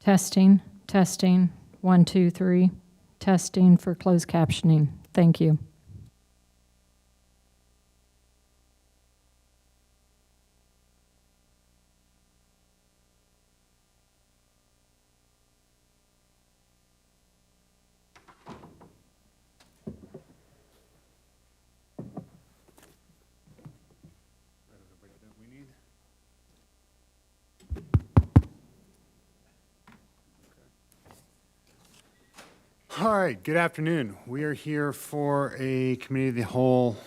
Testing, testing, 1, 2, 3. Testing for closed captioning. Thank you. All right, good afternoon. We are here for a committee of the whole.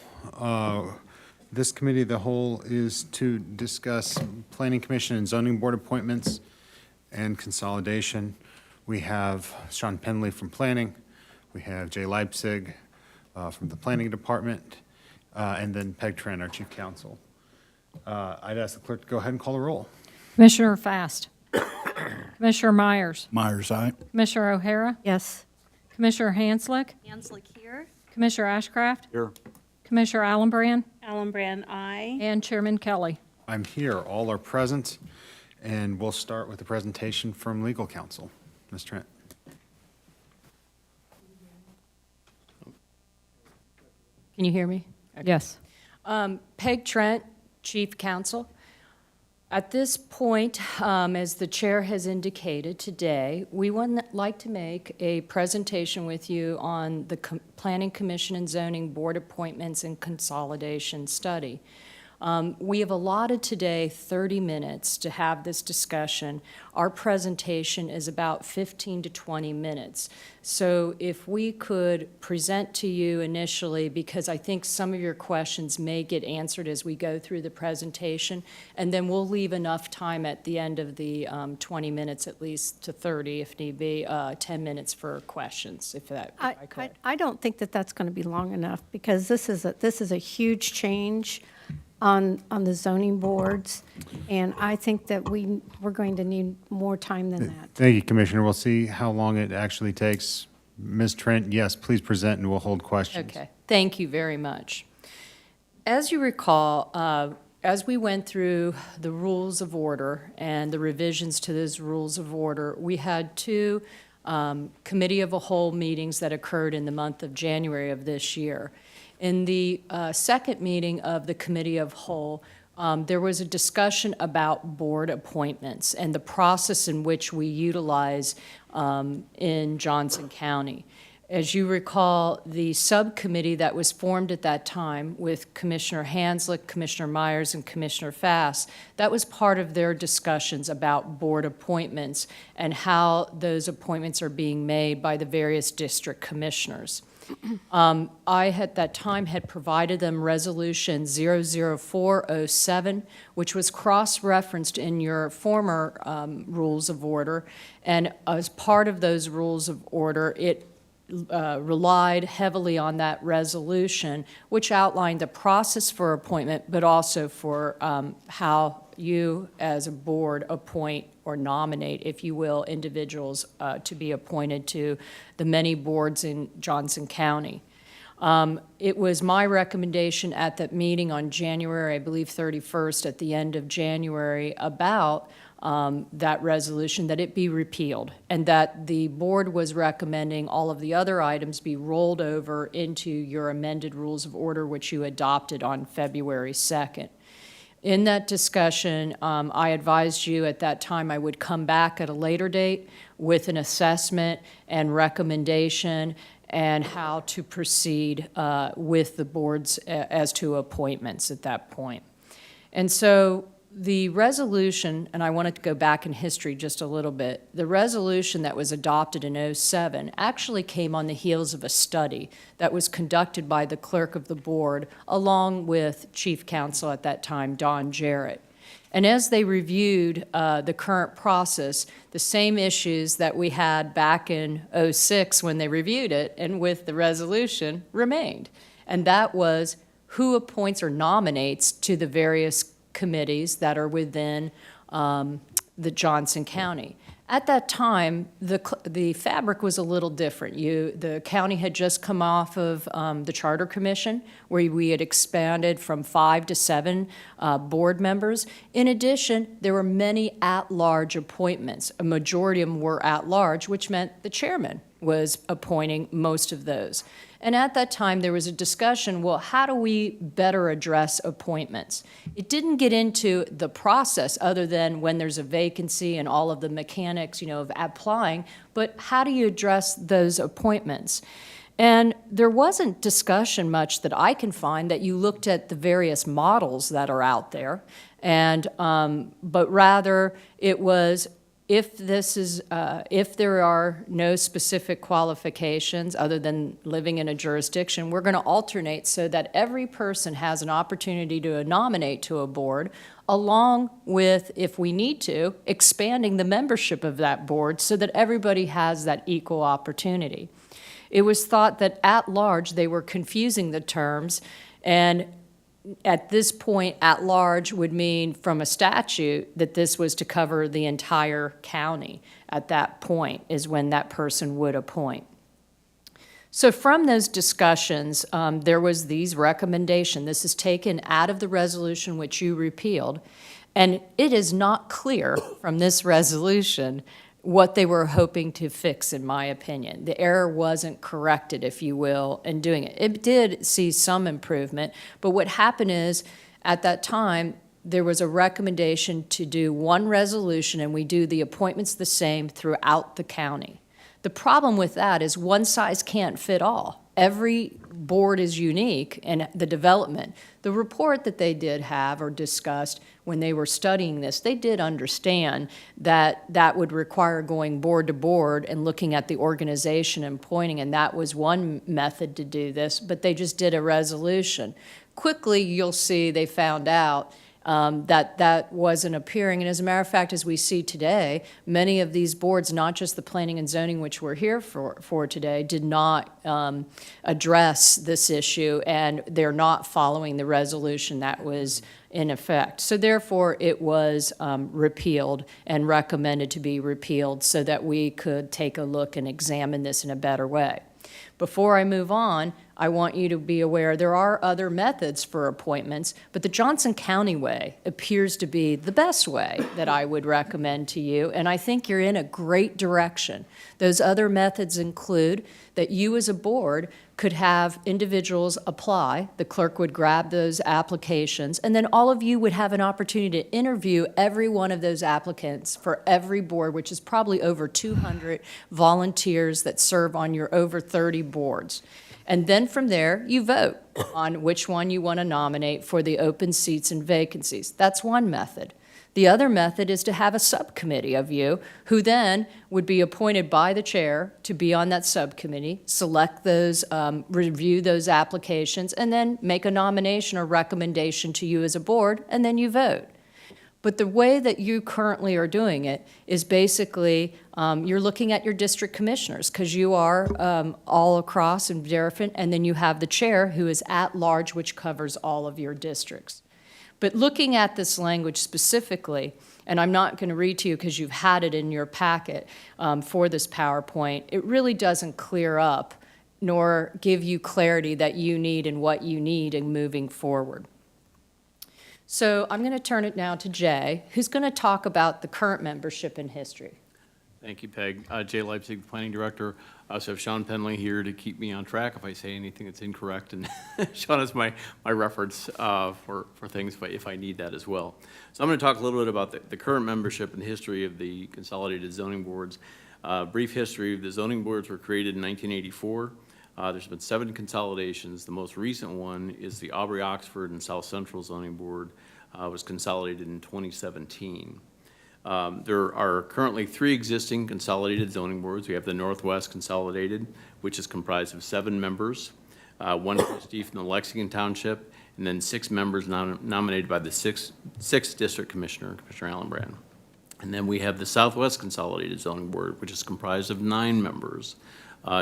This committee of the whole is to discuss Planning Commission and Zoning Board appointments and consolidation. We have Sean Penley from Planning. We have Jay Leipzig from the Planning Department, and then Peg Trent, our Chief Counsel. I'd ask the clerk to go ahead and call the roll. Commissioner Fast. Commissioner Myers. Myers, aye. Commissioner O'Hara. Yes. Commissioner Hanslick. Hanslick here. Commissioner Ashcraft. Here. Commissioner Allenbrand. Allenbrand, aye. And Chairman Kelly. I'm here. All are present, and we'll start with the presentation from Legal Counsel. Ms. Trent. Can you hear me? Yes. Peg Trent, Chief Counsel. At this point, as the chair has indicated today, we would like to make a presentation with you on the Planning Commission and Zoning Board appointments and consolidation study. We have allotted today 30 minutes to have this discussion. Our presentation is about 15 to 20 minutes. So if we could present to you initially, because I think some of your questions may get answered as we go through the presentation, and then we'll leave enough time at the end of the 20 minutes at least to 30 if need be, 10 minutes for questions, if I could. I don't think that that's going to be long enough because this is a huge change on the zoning boards, and I think that we're going to need more time than that. Thank you, Commissioner. We'll see how long it actually takes. Ms. Trent, yes, please present and we'll hold questions. Okay, thank you very much. As you recall, as we went through the rules of order and the revisions to those rules of order, we had two committee of a whole meetings that occurred in the month of January of this year. In the second meeting of the Committee of Whole, there was a discussion about board appointments and the process in which we utilize in Johnson County. As you recall, the subcommittee that was formed at that time with Commissioner Hanslick, Commissioner Myers, and Commissioner Fass, that was part of their discussions about board appointments and how those appointments are being made by the various district commissioners. I at that time had provided them Resolution 00407, which was cross-referenced in your former rules of order, and as part of those rules of order, it relied heavily on that resolution, which outlined the process for appointment, but also for how you as a board appoint or nominate, if you will, individuals to be appointed to the many boards in Johnson County. It was my recommendation at that meeting on January, I believe 31st, at the end of January, about that resolution, that it be repealed, and that the board was recommending all of the other items be rolled over into your amended rules of order, which you adopted on February 2nd. In that discussion, I advised you at that time I would come back at a later date with an assessment and recommendation and how to proceed with the boards as to appointments at that point. And so the resolution, and I wanted to go back in history just a little bit, the resolution that was adopted in '07 actually came on the heels of a study that was conducted by the clerk of the board along with Chief Counsel at that time, Don Jarrett. And as they reviewed the current process, the same issues that we had back in '06 when they reviewed it and with the resolution remained. And that was who appoints or nominates to the various committees that are within the Johnson County. At that time, the fabric was a little different. The county had just come off of the Charter Commission, where we had expanded from 5 to 7 board members. In addition, there were many at-large appointments. A majority of them were at-large, which meant the chairman was appointing most of those. And at that time, there was a discussion, well, how do we better address appointments? It didn't get into the process other than when there's a vacancy and all of the mechanics, of applying, but how do you address those appointments? And there wasn't discussion much that I can find that you looked at the various models that are out there, and but rather it was if there are no specific qualifications other than living in a jurisdiction, we're going to alternate so that every person has an opportunity to nominate to a board, along with, if we need to, expanding the membership of that board so that everybody has that equal opportunity. It was thought that at large they were confusing the terms, and at this point, at large would mean from a statute that this was to cover the entire county. At that point is when that person would appoint. So from those discussions, there was these recommendation. This is taken out of the resolution which you repealed, and it is not clear from this resolution what they were hoping to fix, in my opinion. The error wasn't corrected, if you will, in doing it. It did see some improvement, but what happened is, at that time, there was a recommendation to do one resolution, and we do the appointments the same throughout the county. The problem with that is one size can't fit all. Every board is unique in the development. The report that they did have or discussed when they were studying this, they did understand that that would require going board to board and looking at the organization and pointing, and that was one method to do this, but they just did a resolution. Quickly, you'll see they found out that wasn't appearing. And as a matter of fact, as we see today, many of these boards, not just the planning and zoning, which we're here for today, did not address this issue, and they're not following the resolution that was in effect. So therefore, it was repealed and recommended to be repealed so that we could take a look and examine this in a better way. Before I move on, I want you to be aware there are other methods for appointments, but the Johnson County way appears to be the best way that I would recommend to you, and I think you're in a great direction. Those other methods include that you as a board could have individuals apply, the clerk would grab those applications, and then all of you would have an opportunity to interview every one of those applicants for every board, which is probably over 200 volunteers that serve on your over 30 boards. And then from there, you vote on which one you want to nominate for the open seats and vacancies. That's one method. The other method is to have a subcommittee of you who then would be appointed by the chair to be on that subcommittee, select those, review those applications, and then make a nomination or recommendation to you as a board, and then you vote. But the way that you currently are doing it is basically you're looking at your district commissioners because you are all across and different, and then you have the chair who is at large, which covers all of your districts. But looking at this language specifically, and I'm not going to read to you because you've had it in your packet for this PowerPoint, it really doesn't clear up nor give you clarity that you need and what you need in moving forward. So I'm going to turn it now to Jay, who's going to talk about the current membership and history. Thank you, Peg. Jay Leipzig, Planning Director. I also have Sean Penley here to keep me on track if I say anything that's incorrect, and Sean is my reference for things if I need that as well. So I'm going to talk a little bit about the current membership and history of the consolidated zoning boards. Brief history: the zoning boards were created in 1984. There's been 7 consolidations. The most recent one is the Aubrey-Oxford and South Central Zoning Board, was consolidated in 2017. There are currently 3 existing consolidated zoning boards. We have the Northwest Consolidated, which is comprised of 7 members, 1 trustee from the Lexington Township, and then 6 members nominated by the 6th District Commissioner, Commissioner Alan Brand. And then we have the Southwest Consolidated Zoning Board, which is comprised of 9 members,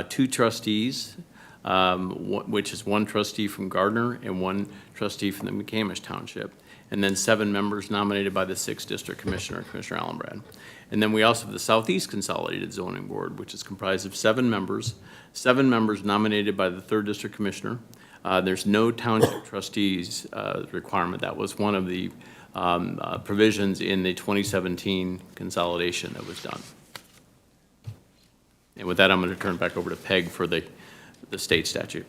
2 trustees, which is one trustee from Gardner and one trustee from the McCamish Township, and then 7 members nominated by the 6th District Commissioner, Commissioner Allenbrad. And then we also have the Southeast Consolidated Zoning Board, which is comprised of 7 members nominated by the 3rd District Commissioner. There's no township trustees requirement. That was one of the provisions in the 2017 consolidation that was done. And with that, I'm going to turn it back over to Peg for the state statute.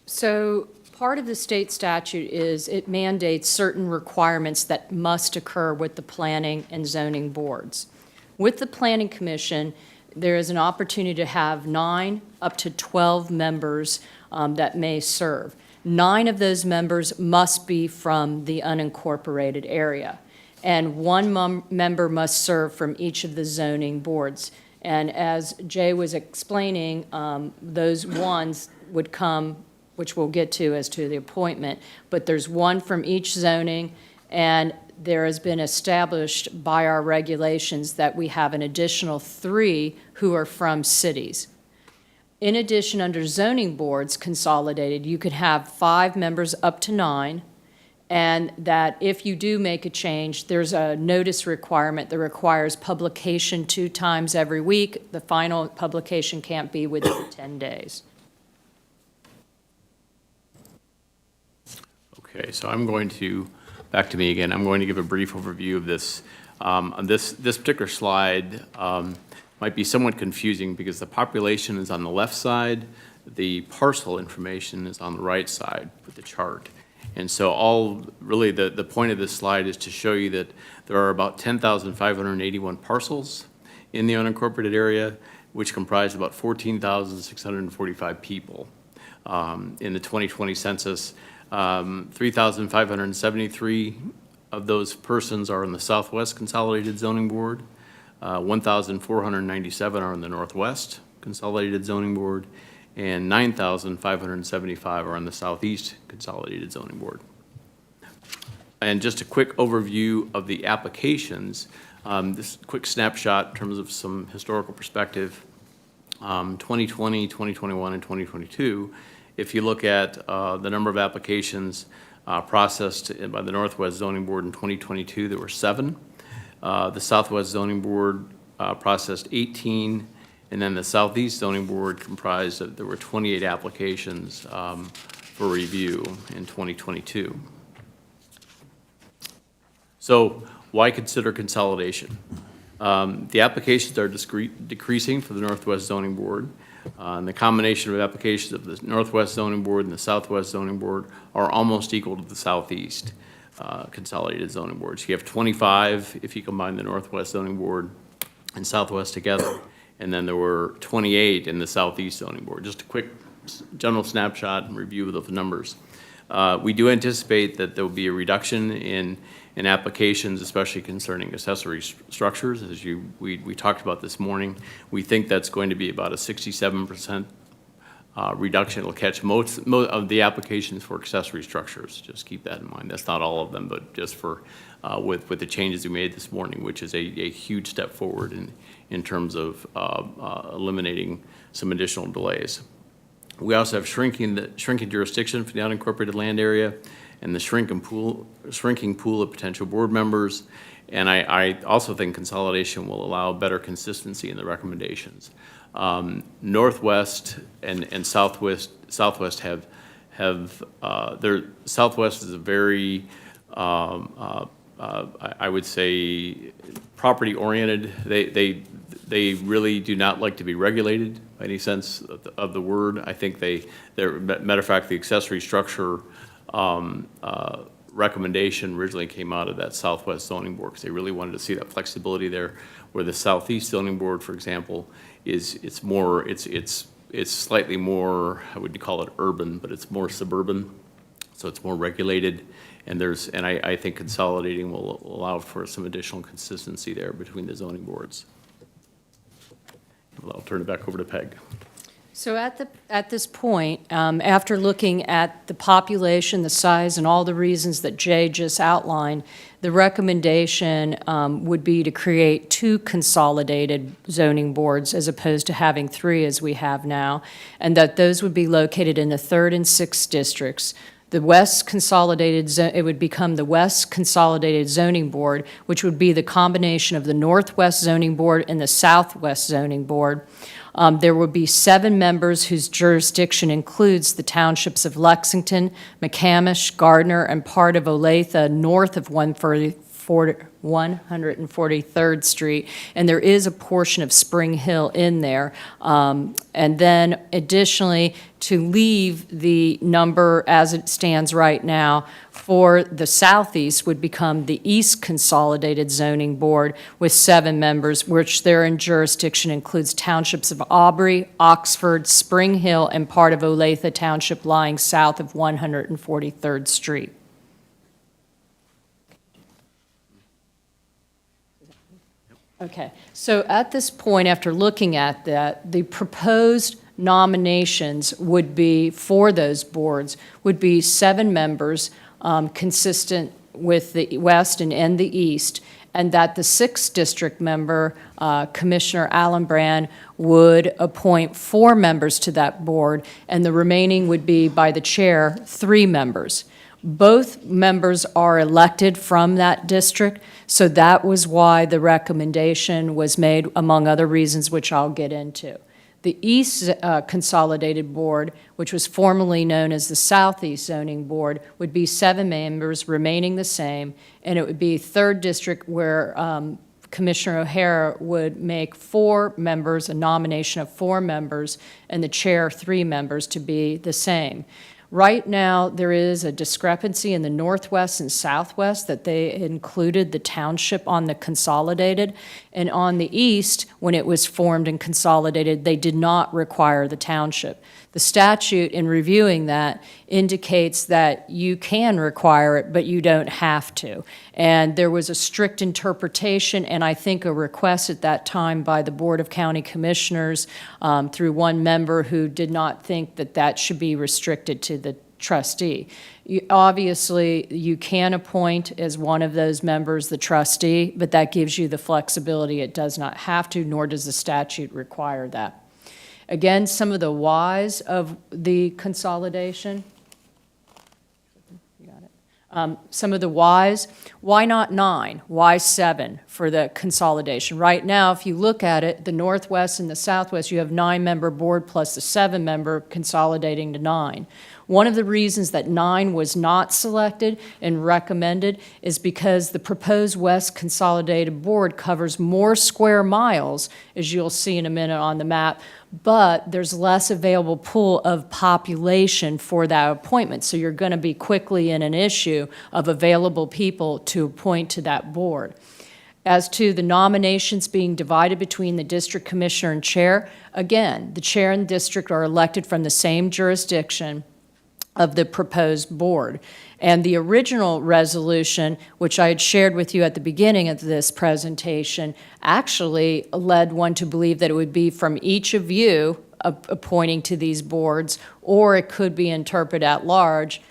So part of the state statute is it mandates certain requirements that must occur with the planning and zoning boards. With the planning commission, there is an opportunity to have 9 up to 12 members that may serve. 9 of those members must be from the unincorporated area, and 1 member must serve from each of the zoning boards. And as Jay was explaining, those ones would come, which we'll get to as to the appointment, but there's 1 from each zoning, and there has been established by our regulations that we have an additional 3 who are from cities. In addition, under zoning boards consolidated, you could have 5 members up to 9, and that if you do make a change, there's a notice requirement that requires publication 2 times every week. The final publication can't be within 10 days. Okay, so I'm going to, back to me again, I'm going to give a brief overview of this. This particular slide might be somewhat confusing because the population is on the left side, the parcel information is on the right side with the chart. And so really the point of this slide is to show you that there are about 10,581 parcels in the unincorporated area, which comprise about 14,645 people. In the 2020 census, 3,573 of those persons are in the Southwest Consolidated Zoning Board. 1,497 are in the Northwest Consolidated Zoning Board, and 9,575 are on the Southeast Consolidated Zoning Board. And just a quick overview of the applications. This quick snapshot in terms of some historical perspective. 2020, 2021, and 2022. If you look at the number of applications processed by the Northwest Zoning Board in 2022, there were 7. The Southwest Zoning Board processed 18, and then the Southeast Zoning Board comprised of, there were 28 applications for review in 2022. So why consider consolidation? The applications are decreasing for the Northwest Zoning Board. And the combination of applications of the Northwest Zoning Board and the Southwest Zoning Board are almost equal to the Southeast Consolidated Zoning Boards. You have 25 if you combine the Northwest Zoning Board and Southwest together, and then there were 28 in the Southeast Zoning Board. Just a quick general snapshot and review of those numbers. We do anticipate that there will be a reduction in applications, especially concerning accessory structures, as we talked about this morning. We think that's going to be about a 67% reduction. It'll catch most of the applications for accessory structures. Just keep that in mind. That's not all of them, but just for with the changes we made this morning, which is a huge step forward in terms of eliminating some additional delays. We also have shrinking jurisdiction for the unincorporated land area and the shrinking pool of potential board members. And I also think consolidation will allow better consistency in the recommendations. Northwest and Southwest have their Southwest is a very I would say property oriented. They really do not like to be regulated by any sense of the word. I think matter of fact, the accessory structure recommendation originally came out of that Southwest Zoning Board because they really wanted to see that flexibility there. Where the Southeast Zoning Board, for example, it's slightly more, I would call it urban, but it's more suburban, so it's more regulated. And I think consolidating will allow for some additional consistency there between the zoning boards. Well, I'll turn it back over to Peg. So at this point, after looking at the population, the size, and all the reasons that Jay just outlined, the recommendation would be to create 2 consolidated zoning boards as opposed to having 3 as we have now, and that those would be located in the 3rd and 6th districts. The West Consolidated, it would become the West Consolidated Zoning Board, which would be the combination of the Northwest Zoning Board and the Southwest Zoning Board. There would be 7 members whose jurisdiction includes the townships of Lexington, McCamish, Gardner, and part of Olathe north of 143rd Street, and there is a portion of Spring Hill in there. And then additionally, to leave the number as it stands right now for the southeast would become the East Consolidated Zoning Board with 7 members, which their jurisdiction includes townships of Aubrey, Oxford, Spring Hill, and part of Olathe Township lying south of 143rd Street. Okay, so at this point, after looking at that, the proposed nominations would be, for those boards, would be 7 members, consistent with the West and the East, and that the 6th district member, Commissioner Alan Brand, would appoint 4 members to that board, and the remaining would be, by the chair, 3 members. Both members are elected from that district, so that was why the recommendation was made, among other reasons, which I'll get into. The East Consolidated Board, which was formerly known as the Southeast Zoning Board, would be 7 members, remaining the same, and it would be 3rd District where Commissioner O'Hara would make 4 members, a nomination of 4 members, and the chair 3 members to be the same. Right now, there is a discrepancy in the Northwest and Southwest that they included the township on the consolidated, and on the East, when it was formed and consolidated, they did not require the township. The statute, in reviewing that, indicates that you can require it, but you don't have to. And there was a strict interpretation, and I think a request at that time by the Board of County Commissioners through one member who did not think that that should be restricted to the trustee. Obviously, you can appoint as one of those members the trustee, but that gives you the flexibility. It does not have to, nor does the statute require that. Again, some of the whys of the consolidation. You got it. Some of the whys. Why not 9? Why 7 for the consolidation? Right now, if you look at it, the Northwest and the Southwest, you have 9-member board plus the 7-member consolidating to 9. One of the reasons that 9 was not selected and recommended is because the proposed West Consolidated Board covers more square miles, as you'll see in a minute on the map, but there's less available pool of population for that appointment. So you're going to be quickly in an issue of available people to appoint to that board. As to the nominations being divided between the district commissioner and chair, again, the chair and district are elected from the same jurisdiction of the proposed board. And the original resolution, which I had shared with you at the beginning of this presentation, actually led one to believe that it would be from each of you appointing to these boards, or it could be interpreted at large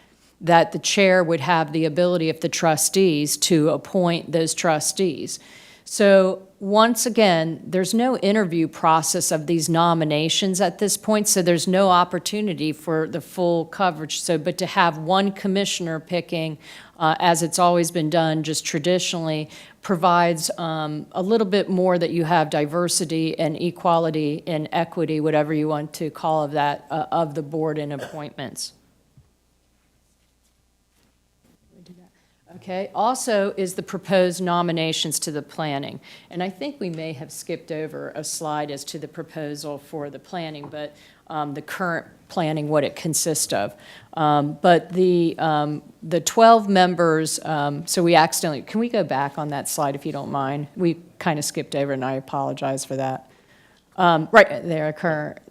that the chair would have the ability of the trustees to appoint those trustees. So once again, there's no interview process of these nominations at this point, so there's no opportunity for the full coverage. So, but to have one commissioner picking, as it's always been done, just traditionally, provides a little bit more that you have diversity and equality and equity, whatever you want to call of that, of the board and appointments. Okay, also is the proposed nominations to the planning. And I think we may have skipped over a slide as to the proposal for the planning, but the current planning, what it consists of. But the 12 members, so we accidentally, can we go back on that slide if you don't mind? We kind of skipped over and I apologize for that. Right there,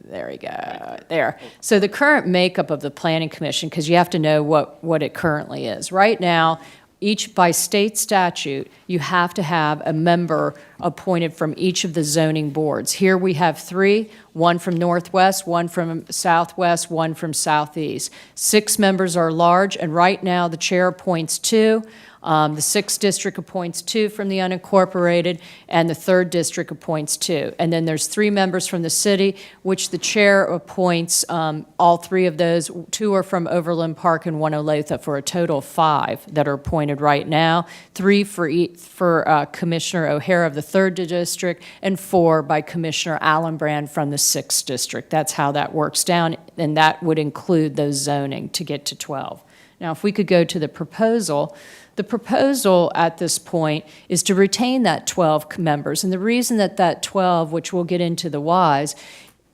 there we go, there. So the current makeup of the Planning Commission, because you have to know what it currently is. Right now, by state statute, you have to have a member appointed from each of the zoning boards. Here we have 3, one from Northwest, one from Southwest, one from Southeast. 6 members are large, and right now the chair appoints 2. The 6th district appoints 2 from the unincorporated, and the 3rd district appoints 2. And then there's 3 members from the city, which the chair appoints all 3 of those. 2 are from Overland Park and 1 Olathe, for a total of 5 that are appointed right now. 3 for Commissioner O'Hara of the 3rd district, and 4 by Commissioner Allenbrand from the 6th district. That's how that works down, and that would include those zoning to get to 12. Now, if we could go to the proposal. The proposal at this point is to retain that 12 members. And the reason that 12, which we'll get into the whys,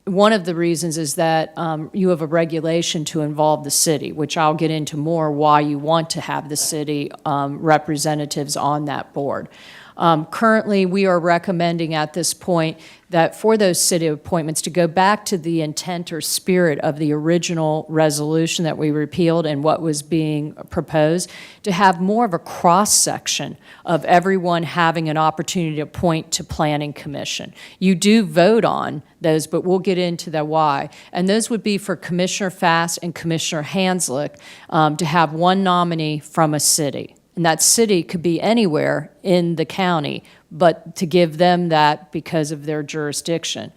one of the reasons is that you have a regulation to involve the city, which I'll get into more why you want to have the city representatives on that board. Currently, we are recommending at this point that for those city appointments to go back to the intent or spirit of the original resolution that we repealed and what was being proposed, to have more of a cross-section of everyone having an opportunity to appoint to Planning Commission. You do vote on those, but we'll get into the why. And those would be for Commissioner Fast and Commissioner Hanslick to have one nominee from a city. And that city could be anywhere in the county, but to give them that because of their jurisdiction.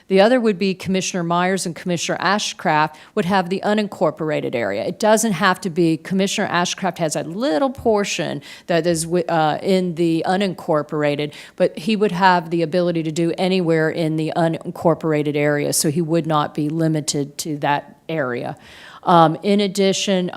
The other would be Commissioner Myers and Commissioner Ashcraft would have the unincorporated area. It doesn't have to be, Commissioner Ashcraft has a little portion that is in the unincorporated, but he would have the ability to do anywhere in the unincorporated area, so he would not be limited to that area. In addition,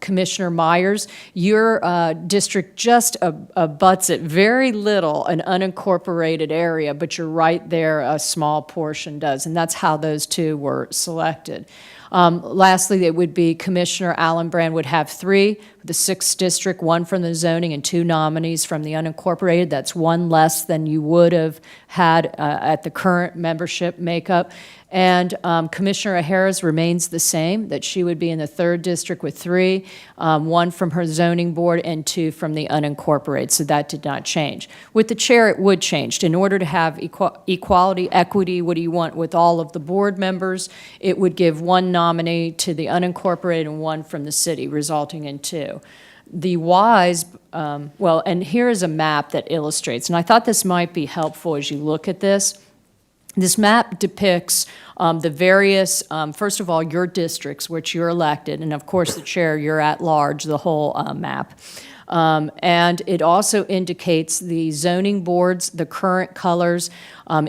Commissioner Myers, your district just abuts it very little, an unincorporated area, but you're right there, a small portion does, and that's how those 2 were selected. Lastly, it would be Commissioner Allenbrand would have 3, the 6th district, 1 from the zoning and 2 nominees from the unincorporated. That's 1 less than you would have had at the current membership makeup. And Commissioner O'Hara's remains the same, that she would be in the 3rd district with 3, 1 from her zoning board and 2 from the unincorporated, so that did not change. With the chair, it would change. In order to have equality, equity, what do you want with all of the board members, it would give 1 nominee to the unincorporated and 1 from the city, resulting in 2. The whys, well, and here is a map that illustrates, and I thought this might be helpful as you look at this. This map depicts the various, first of all, your districts, which you're elected, and of course the chair, you're at large, the whole map. And it also indicates the zoning boards, the current colors,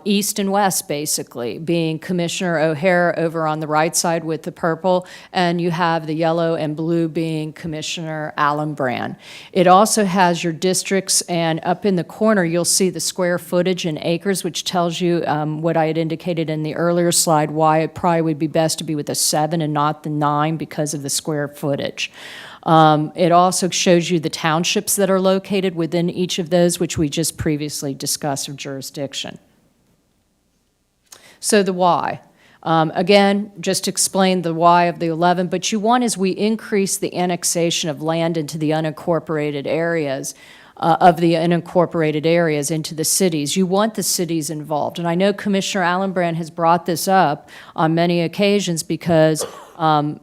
east and west, basically, being Commissioner O'Hara over on the right side with the purple, and you have the yellow and blue being Commissioner Allenbrand. It also has your districts, and up in the corner, you'll see the square footage in acres, which tells you what I had indicated in the earlier slide, why it probably would be best to be with a 7 and not the 9 because of the square footage. It also shows you the townships that are located within each of those, which we just previously discussed of jurisdiction. So the why. Again, just explain the why of the 11, but you want as we increase the annexation of land into the unincorporated areas, into the cities. You want the cities involved. And I know Commissioner Allenbrand has brought this up on many occasions because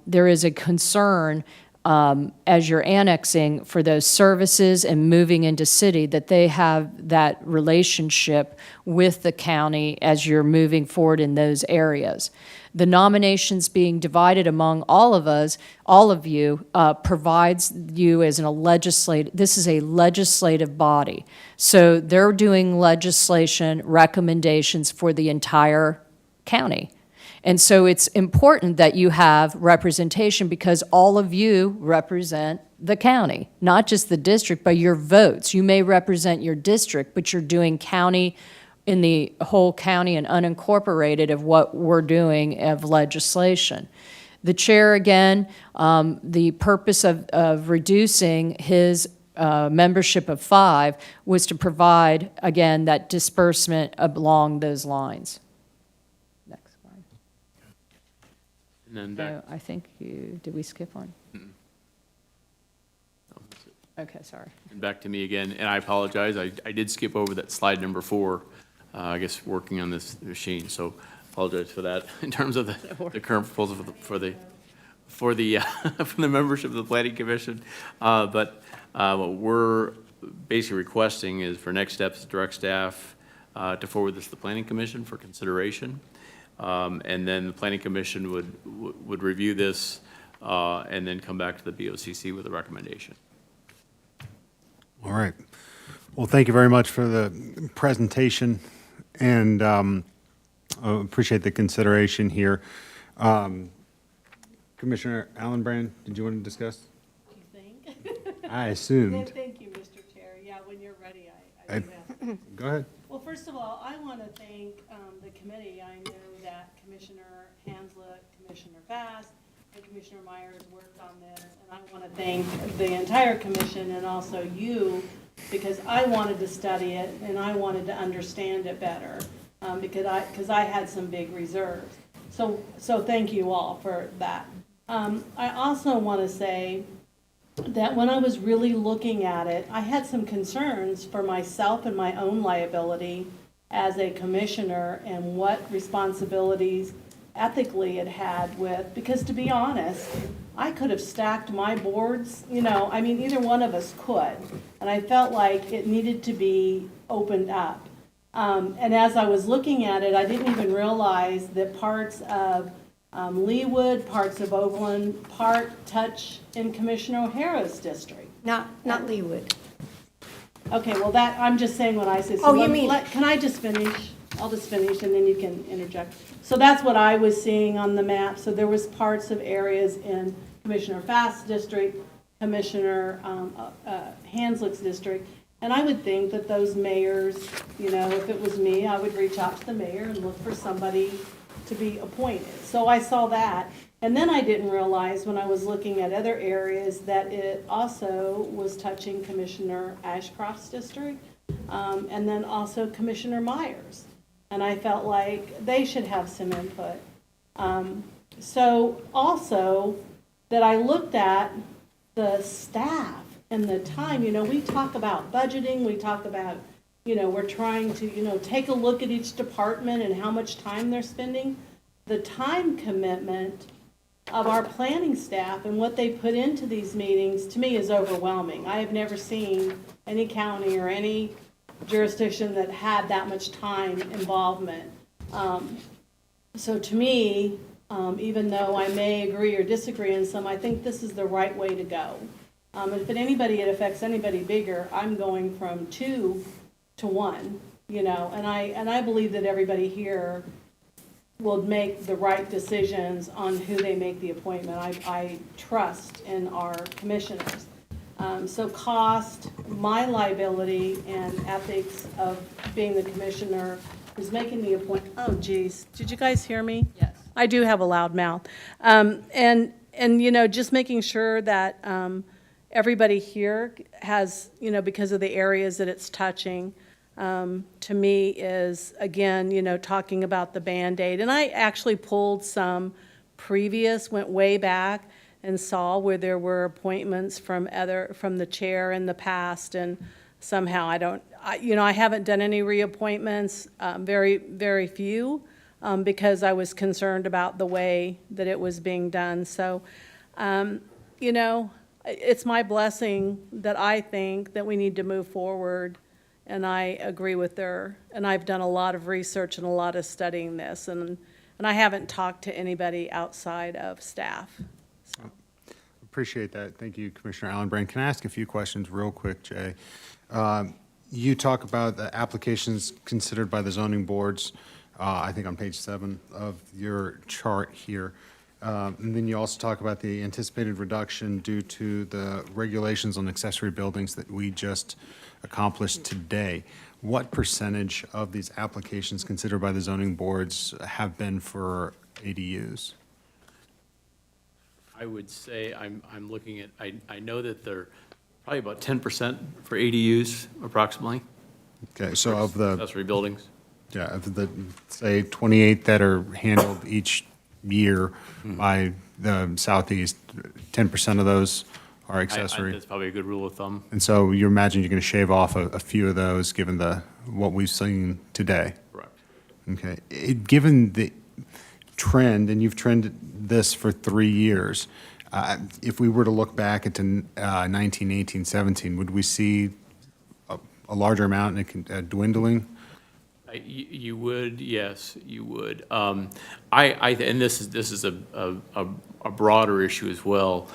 there is a concern as you're annexing for those services and moving into city, that they have that relationship with the county as you're moving forward in those areas. The nominations being divided among all of us, all of you, provides you as this is a legislative body. So they're doing legislation recommendations for the entire county. And so it's important that you have representation because all of you represent the county, not just the district, but your votes. You may represent your district, but you're doing county in the whole county and unincorporated of what we're doing of legislation. The chair, again, the purpose of reducing his membership of 5 was to provide, again, that disbursement along those lines. And then back, So I think did we skip one? Okay, sorry. And back to me again, and I apologize, I did skip over that slide number 4, I guess, working on this machine, so apologize for that. In terms of the current proposal for the membership of the Planning Commission, but what we're basically requesting is for next steps, to direct staff to forward this to the Planning Commission for consideration. And then the Planning Commission would review this and then come back to the BOCC with a recommendation. All right. Well, thank you very much for the presentation, and I appreciate the consideration here. Commissioner Allenbrand, did you want to discuss? You think? I assumed. Thank you, Mr. Chair. Yeah, when you're ready, I- do that. Go ahead. Well, first of all, I want to thank the committee. I know that Commissioner Hanslick, Commissioner Fast, and Commissioner Myers worked on this, and I want to thank the entire commission and also you, because I wanted to study it and I wanted to understand it better, because I had some big reserves. So thank you all for that. I also want to say that when I was really looking at it, I had some concerns for myself and my own liability as a commissioner and what responsibilities ethically it had with, because to be honest, I could have stacked my boards, I mean, either one of us could. And I felt like it needed to be opened up. And as I was looking at it, I didn't even realize that parts of Leawood, parts of Overland Park touch in Commissioner O'Hara's district. Not Leawood. Okay, well, that, I'm just saying what I said. So Oh, you mean- Can I just finish? I'll just finish and then you can interject. So that's what I was seeing on the map. So there was parts of areas in Commissioner Fast's district, Commissioner Hanslick's district. And I would think that those mayors, if it was me, I would reach out to the mayor and look for somebody to be appointed. So I saw that. And then I didn't realize when I was looking at other areas that it also was touching Commissioner Ashcroft's district, and then also Commissioner Myers. And I felt like they should have some input. So also that I looked at the staff and the time, we talk about budgeting, we talk about, we're trying to, take a look at each department and how much time they're spending. The time commitment of our planning staff and what they put into these meetings, to me, is overwhelming. I have never seen any county or any jurisdiction that had that much time involvement. So to me, even though I may agree or disagree on some, I think this is the right way to go. And if it affects anybody bigger, I'm going from 2 to 1, and I believe that everybody here will make the right decisions on who they make the appointment. I trust in our commissioners. So cost, my liability, and ethics of being the commissioner who's making the appointment. Oh, geez. Did you guys hear me? Yes. I do have a loud mouth. And just making sure that everybody here has, because of the areas that it's touching, to me is, again, talking about the Band-Aid. And I actually pulled some went way back and saw where there were appointments from the chair in the past, and somehow I haven't done any reappointments, very, very few, because I was concerned about the way that it was being done. So, it's my blessing that I think that we need to move forward. And I agree with and I've done a lot of research and a lot of studying this, and I haven't talked to anybody outside of staff. Appreciate that. Thank you, Commissioner Allenbrand. Can I ask a few questions real quick, Jay? You talk about the applications considered by the zoning boards, I think on page 7 of your chart here. And then you also talk about the anticipated reduction due to the regulations on accessory buildings that we just accomplished today. What percentage of these applications considered by the zoning boards have been for ADUs? I would say I'm looking at, I know that they're probably about 10% for ADUs approximately, Okay, so of the, accessory buildings. yeah, of the, say, 28 that are handled each year by the Southeast, 10% of those are accessory. That's probably a good rule of thumb. And so you imagine you're going to shave off a few of those, given what we've seen today? Correct. Okay. Given the trend, and you've trended this for 3 years, if we were to look back into 19, 18, 17, would we see a larger amount and a dwindling? You would, yes, you would. And this is a broader issue as well.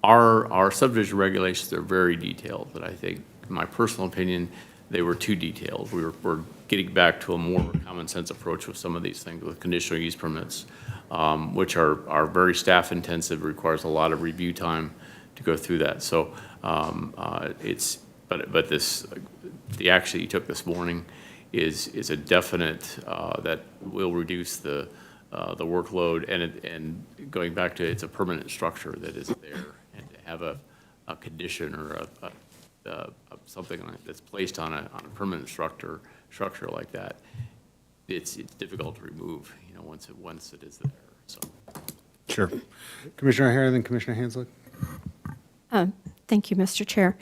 Our subdivision regulations are very detailed, but I think, in my personal opinion, they were too detailed. We're getting back to a more common sense approach with some of these things, with conditional use permits, which are very staff intensive, requires a lot of review time to go through that. So but the action you took this morning is a definite that will reduce the workload, and going back to, it's a permanent structure that is there, and to have a condition or something that's placed on a permanent structure like that, it's difficult to remove, once it is there, so. Sure. Commissioner O'Hara, then Commissioner Hanslick. Thank you, Mr. Chair.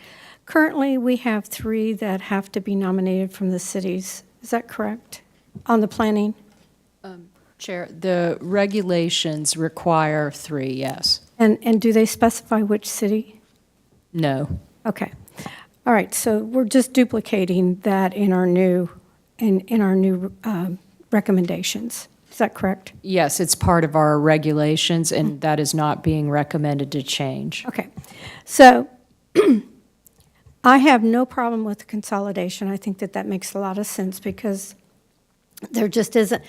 Currently, we have 3 that have to be nominated from the cities. Is that correct? On the planning? Chair, the regulations require 3, yes. And do they specify which city? No. Okay. All right, so we're just duplicating that in our new recommendations. Is that correct? Yes, it's part of our regulations, and that is not being recommended to change. Okay. So I have no problem with the consolidation. I think that makes a lot of sense because there just isn't.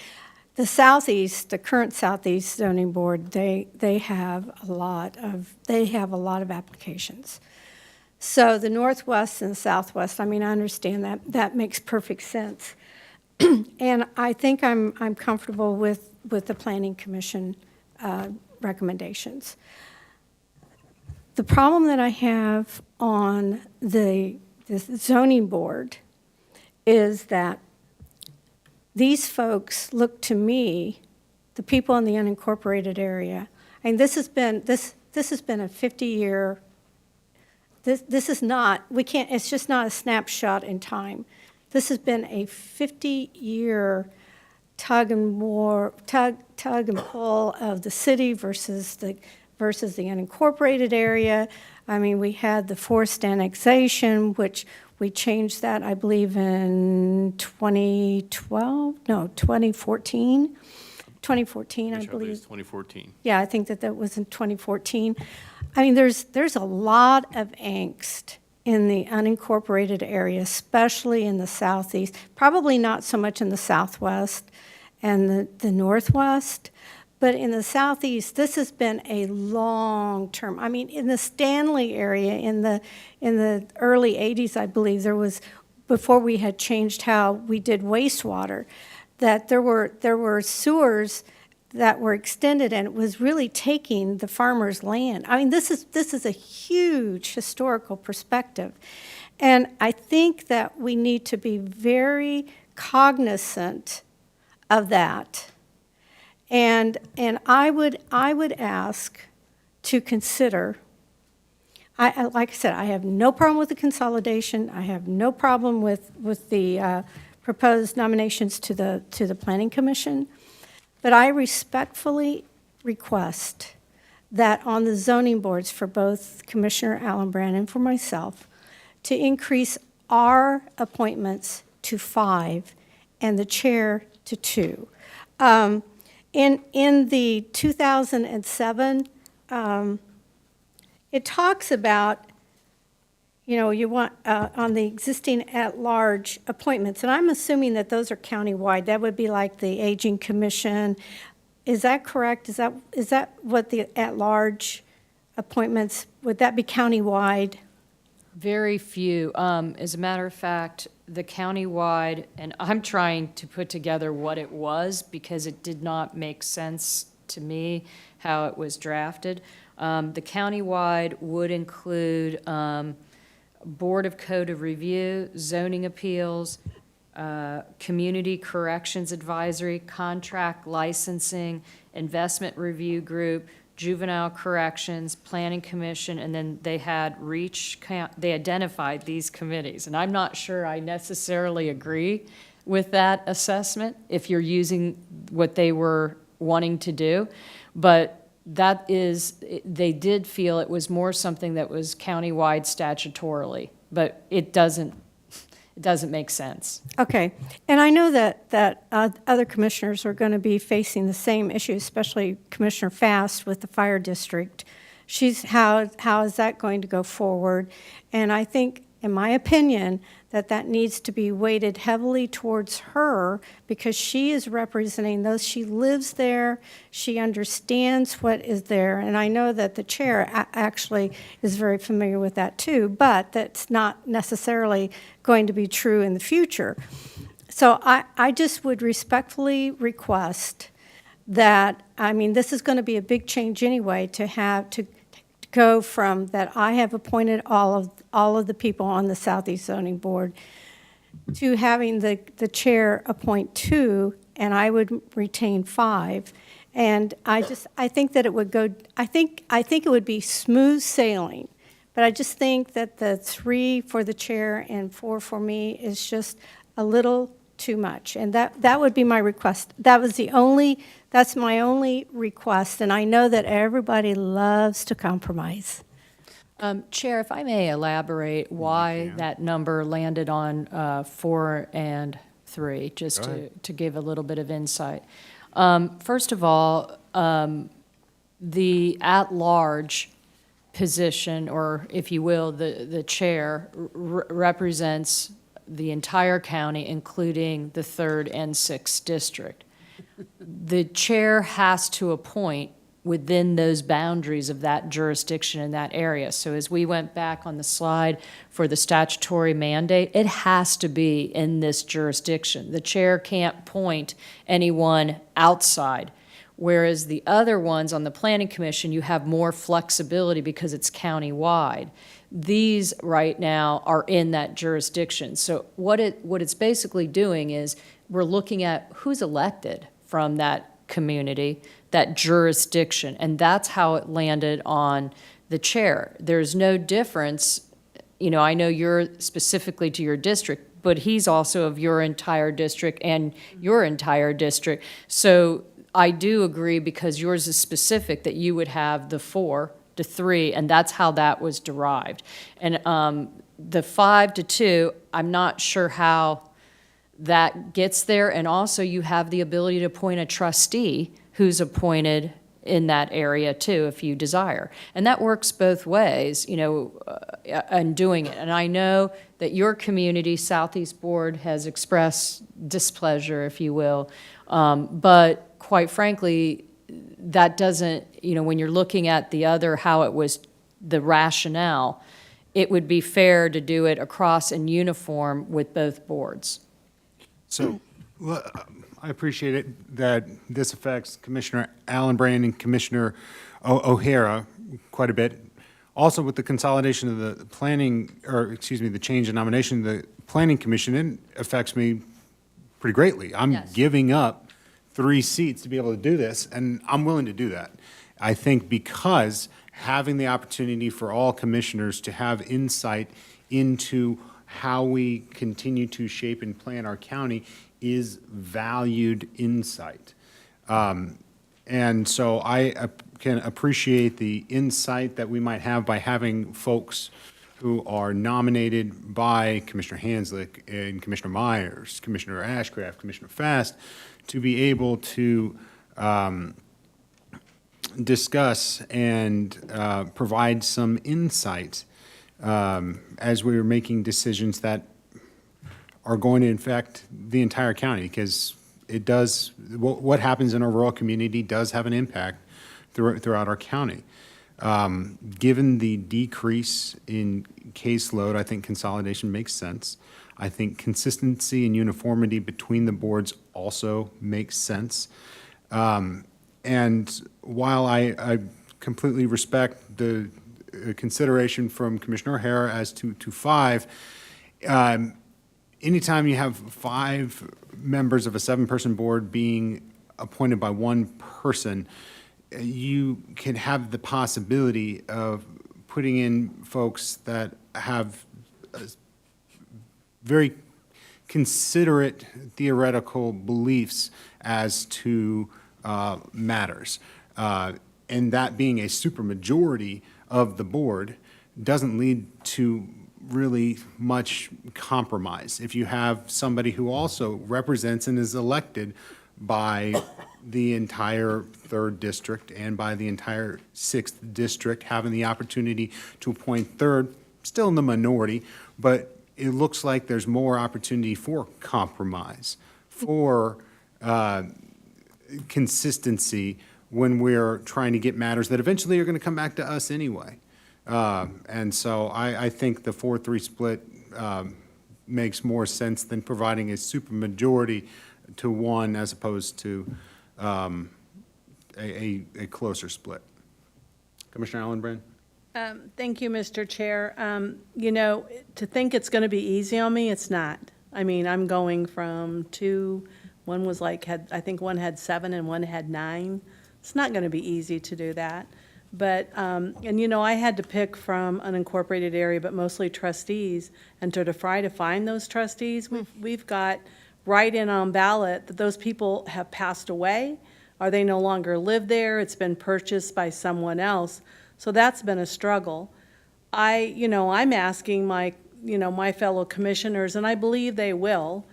The Southeast, the current Southeast zoning board, they have a lot of applications. So the Northwest and Southwest, I mean, I understand that makes perfect sense. And I think I'm comfortable with the Planning Commission recommendations. The problem that I have on the zoning board is that these folks look to me, the people in the unincorporated area, and this has been a 50-year. This is not, it's just not a snapshot in time. This has been a 50-year tug and pull of the city versus the unincorporated area. I mean, we had the forced annexation, which we changed that, I believe, in 2014. 2014, I believe. It's 2014. Yeah, I think that was in 2014. I mean, there's a lot of angst in the unincorporated area, especially in the Southeast, probably not so much in the Southwest and the Northwest, but in the Southeast, this has been a long term. I mean, in the Stanley area, in the early 80s, I believe, there was, before we had changed how we did wastewater, that there were sewers that were extended, and it was really taking the farmers' land. I mean, this is a huge historical perspective, and I think that we need to be very cognizant of that. And I would ask to consider. Like I said, I have no problem with the consolidation. I have no problem with the proposed nominations to the Planning Commission. But I respectfully request that on the zoning boards for both Commissioner Allenbrand and for myself, to increase our appointments to 5 and the chair to 2. In the 2007, it talks about, you want on the existing at-large appointments, and I'm assuming that those are countywide. That would be like the Aging Commission. Is that correct? Is that what the at-large appointments, would that be countywide? Very few. As a matter of fact, the countywide, and I'm trying to put together what it was because it did not make sense to me how it was drafted. The countywide would include Board of Code of Review, Zoning Appeals, Community Corrections Advisory, Contract Licensing, Investment Review Group, Juvenile Corrections, Planning Commission, and then they had they identified these committees. And I'm not sure I necessarily agree with that assessment, if you're using what they were wanting to do. But that is, they did feel it was more something that was countywide statutorily, but it doesn't make sense. Okay, and I know that other commissioners are going to be facing the same issue, especially Commissioner Fast with the fire district. How is that going to go forward? And I think, in my opinion, that needs to be weighted heavily towards her because she is representing those. She lives there. She understands what is there. And I know that the chair actually is very familiar with that too, but that's not necessarily going to be true in the future. So I just would respectfully request that, I mean, this is going to be a big change anyway, to go from that I have appointed all of the people on the Southeast Zoning Board to having the chair appoint 2, and I would retain 5. And I think that it would go, I think it would be smooth sailing, but I just think that the 3 for the chair and 4 for me is just a little too much. And that would be my request. That's my only request, and I know that everybody loves to compromise. Chair, if I may elaborate why that number landed on 4 and 3, just to give a little bit of insight. First of all, the at-large position, or if you will, the chair, represents the entire county, including the 3rd and 6th district. The chair has to appoint within those boundaries of that jurisdiction in that area. So as we went back on the slide for the statutory mandate, it has to be in this jurisdiction. The chair can't appoint anyone outside. Whereas the other ones on the Planning Commission, you have more flexibility because it's countywide. These right now are in that jurisdiction. So what it's basically doing is we're looking at who's elected from that community, that jurisdiction, and that's how it landed on the chair. There's no difference, I know you're specifically to your district, but he's also of your entire district and your entire district. So I do agree, because yours is specific, that you would have the 4 to 3, and that's how that was derived. And the 5 to 2, I'm not sure how that gets there, and also you have the ability to appoint a trustee who's appointed in that area too, if you desire. And that works both ways, in doing it. And I know that your community, Southeast Board, has expressed displeasure, if you will, but quite frankly, that doesn't, when you're looking at the other, how it was, the rationale, it would be fair to do it across and uniform with both boards. So, I appreciate it that this affects Commissioner Allenbrand and Commissioner O'Hara quite a bit. Also, with the consolidation of the the change in nomination of the Planning Commission, it affects me pretty greatly. I'm giving up 3 seats to be able to do this, and I'm willing to do that. I think because having the opportunity for all commissioners to have insight into how we continue to shape and plan our county is valued insight. And so I can appreciate the insight that we might have by having folks who are nominated by Commissioner Hanslick and Commissioner Myers, Commissioner Ashcraft, Commissioner Fast, to be able to discuss and provide some insight as we are making decisions that are going to affect the entire county, because it does, what happens in our rural community does have an impact throughout our county. Given the decrease in caseload, I think consolidation makes sense. I think consistency and uniformity between the boards also makes sense. And while I completely respect the consideration from Commissioner O'Hara as to 5, anytime you have 5 members of a 7-person board being appointed by one person, you can have the possibility of putting in folks that have very considerate theoretical beliefs as to matters. And that being a supermajority of the board doesn't lead to really much compromise. If you have somebody who also represents and is elected by the entire 3rd district and by the entire 6th district, having the opportunity to appoint 3rd, still in the minority, but it looks like there's more opportunity for compromise, for consistency when we're trying to get matters that eventually are going to come back to us anyway. And so I think the 4-3 split makes more sense than providing a supermajority to one as opposed to a closer split. Commissioner Allenbrand? Thank you, Mr. Chair. You know, to think it's going to be easy on me, it's not. I mean, I'm going from one was like, I think one had 7 and one had 9. It's not going to be easy to do that. But, and you know, I had to pick from an unincorporated area, but mostly trustees, and to try to find those trustees, we've got right in on ballot that those people have passed away, or they no longer live there, it's been purchased by someone else. So that's been a struggle. I'm asking my fellow commissioners, and I believe they will,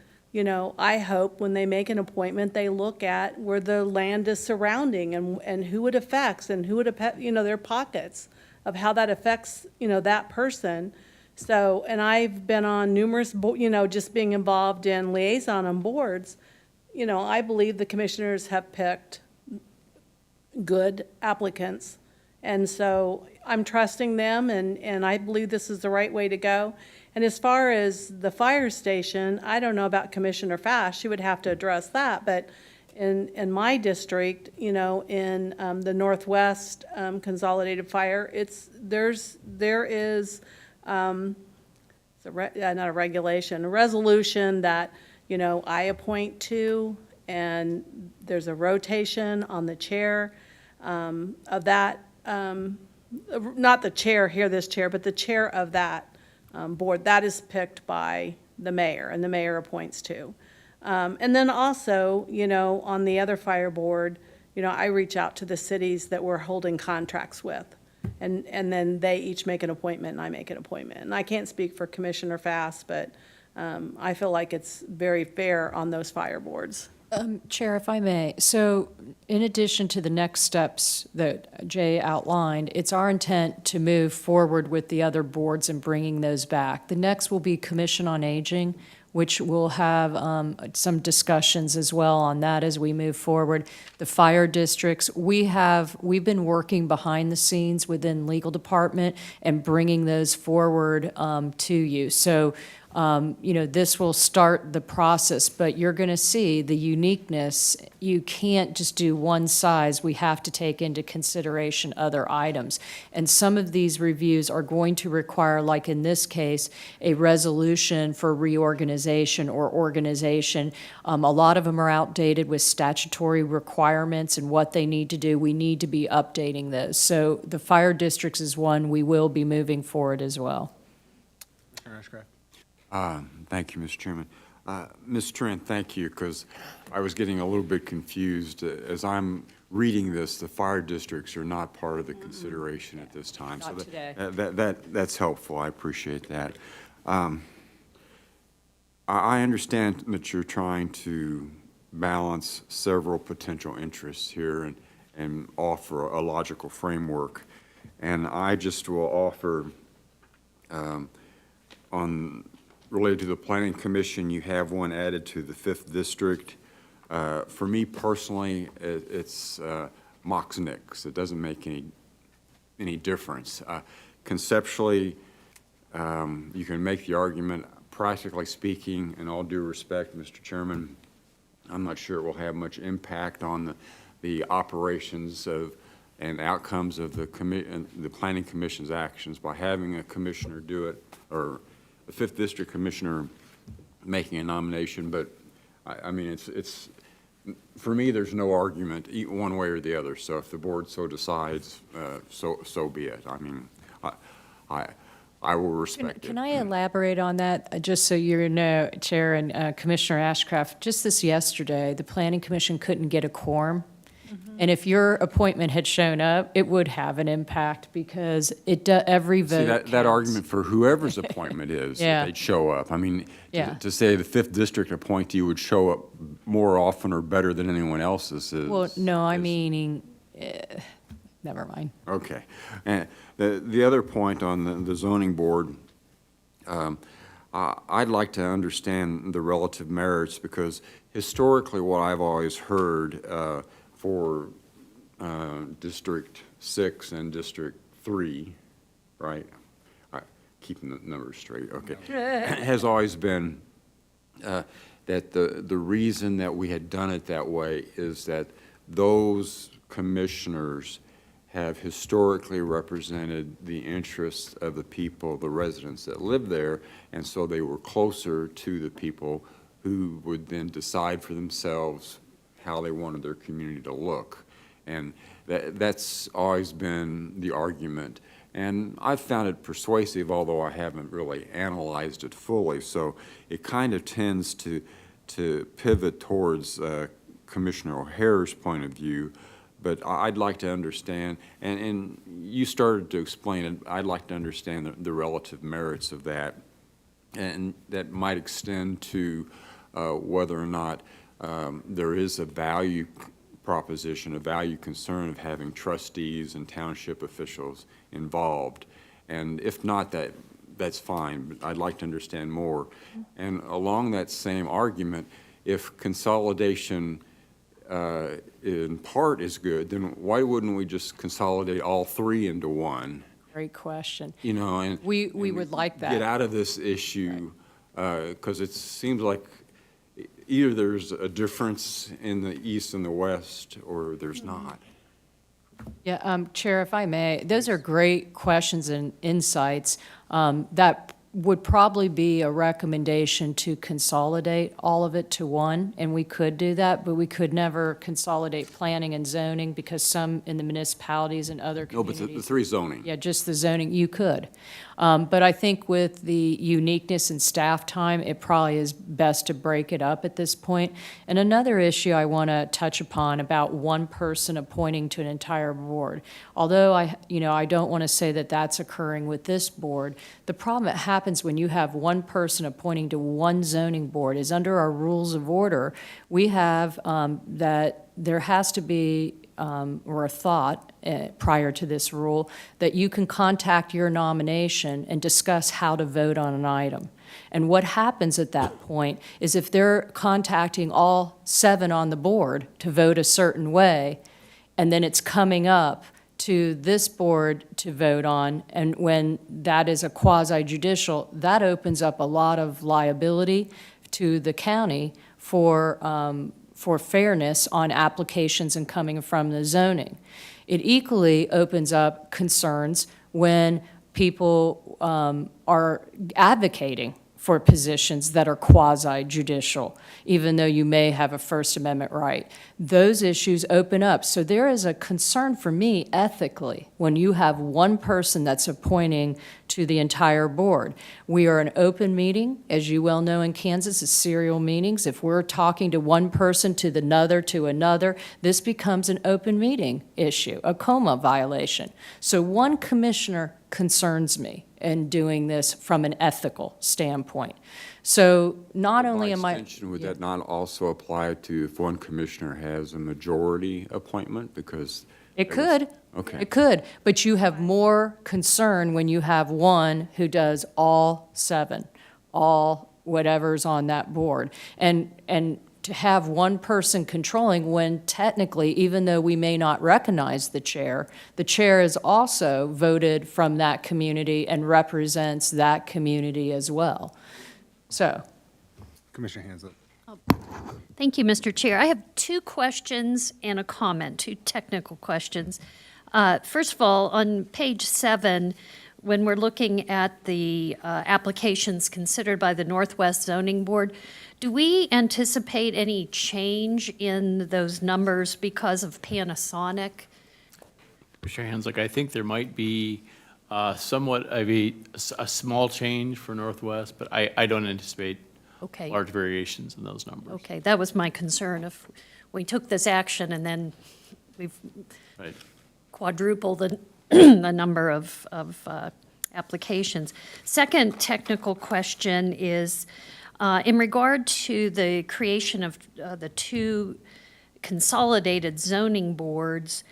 I hope when they make an appointment, they look at where the land is surrounding and who it affects and who it affects, their pockets of how that affects, that person. So, and I've been on numerous, just being involved in liaison on boards, I believe the commissioners have picked good applicants. And so I'm trusting them, and I believe this is the right way to go. And as far as the fire station, I don't know about Commissioner Fash. She would have to address that. But in my district, in the Northwest Consolidated Fire, there is not a regulation, a resolution that I appoint to, and there's a rotation on the chair of that. Not the chair here, this chair, but the chair of that board. That is picked by the mayor, and the mayor appoints too. And then also, on the other fire board, I reach out to the cities that we're holding contracts with. And then they each make an appointment, and I make an appointment. And I can't speak for Commissioner Fass, but I feel like it's very fair on those fire boards. Chair, if I may, so in addition to the next steps that Jay outlined, it's our intent to move forward with the other boards and bringing those back. The next will be Commission on Aging, which will have some discussions as well on that as we move forward. The fire districts, we've been working behind the scenes within legal department and bringing those forward to you. So this will start the process, but you're going to see the uniqueness. You can't just do one size. We have to take into consideration other items. And some of these reviews are going to require, like in this case, a resolution for reorganization or organization. A lot of them are outdated with statutory requirements and what they need to do. We need to be updating those. So the fire districts is one we will be moving forward as well. Thank you, Mr. Chairman. Ms. Trent, thank you, because I was getting a little bit confused. As I'm reading this, the fire districts are not part of the consideration at this time. Not today. That's helpful. I appreciate that. I understand that you're trying to balance several potential interests here and offer a logical framework. And I just will offer related to the Planning Commission, you have one added to the 5th District. For me personally, it's Mox Nix. It doesn't make any difference. Conceptually, you can make the argument. Practically speaking, in all due respect, Mr. Chairman, I'm not sure it will have much impact on the operations and outcomes of the Planning Commission's actions by having a commissioner do it, or the 5th District Commissioner making a nomination. But I mean, for me, there's no argument one way or the other. So if the board so decides, so be it. I mean, I will respect it. Can I elaborate on that, just so you know, Chair and Commissioner Ashcraft? Just this yesterday, the Planning Commission couldn't get a quorum. And if your appointment had shown up, it would have an impact because every vote See, that counts. argument for whoever's appointment is, Yeah. that they'd show up. I mean, Yeah. to say the 5th District appointee would show up more often or better than anyone else's is. Well, no, I'm is- meaning, never mind. Okay. And the other point on the zoning board, I'd like to understand the relative merits because historically what I've always heard for District 6 and District 3, right? Keeping the numbers straight, okay. Has always been that the reason that we had done it that way is that those commissioners have historically represented the interests of the people, the residents that live there, and so they were closer to the people who would then decide for themselves how they wanted their community to look. And that's always been the argument. And I've found it persuasive, although I haven't really analyzed it fully. So it kind of tends to pivot towards Commissioner O'Hare's point of view. But I'd like to understand, and you started to explain it, I'd like to understand the relative merits of that. And that might extend to whether or not there is a value proposition, a value concern of having trustees and township officials involved. And if not, that's fine, but I'd like to understand more. And along that same argument, if consolidation in part is good, then why wouldn't we just consolidate all three into one? Great question. You know, and We would like that. get out of this issue, because it seems like either there's a difference in the east and the west, or there's not. Yeah, Chair, if I may, those are great questions and insights. That would probably be a recommendation to consolidate all of it to one, and we could do that, but we could never consolidate planning and zoning because some in the municipalities and other No, but communities. the three zoning. Yeah, just the zoning, you could. But I think with the uniqueness and staff time, it probably is best to break it up at this point. And another issue I want to touch upon about one person appointing to an entire board. Although I don't want to say that that's occurring with this board, the problem that happens when you have one person appointing to one zoning board is under our rules of order, we have that there has to be or a thought prior to this rule, that you can contact your nomination and discuss how to vote on an item. And what happens at that point is if they're contacting all 7 on the board to vote a certain way, and then it's coming up to this board to vote on, and when that is a quasi-judicial, that opens up a lot of liability to the county for fairness on applications and coming from the zoning. It equally opens up concerns when people are advocating for positions that are quasi-judicial, even though you may have a First Amendment right. Those issues open up. So there is a concern for me ethically when you have one person that's appointing to the entire board. We are an open meeting. As you well know in Kansas, it's serial meetings. If we're talking to one person to another, this becomes an open meeting issue, a COMA violation. So one commissioner concerns me in doing this from an ethical standpoint. So not only am By I... extension, would that not also apply to if one commissioner has a majority appointment? Because It there was- could. Okay. It could, but you have more concern when you have one who does all 7, all whatever's on that board. And to have one person controlling when technically, even though we may not recognize the chair is also voted from that community and represents that community as well. So, Commissioner Hansel. Thank you, Mr. Chair. I have 2 questions and a comment, 2 technical questions. First of all, on page 7, when we're looking at the applications considered by the Northwest Zoning Board, do we anticipate any change in those numbers because of Panasonic? Commissioner Hanslick, I think there might be somewhat of a small change for Northwest, but I don't anticipate Okay. large variations in those numbers. Okay, that was my concern. If we took this action and then we've Right. quadrupled the number of applications. Second technical question is, in regard to the creation of the two consolidated zoning boards,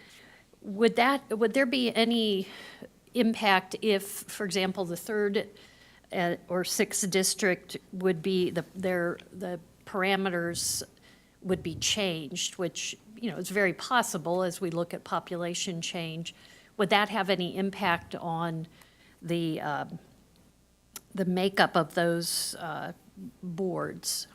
would there be any impact if, for example, the third or sixth district would be, the parameters would be changed, which, is very possible as we look at population change. Would that have any impact on the makeup of those boards?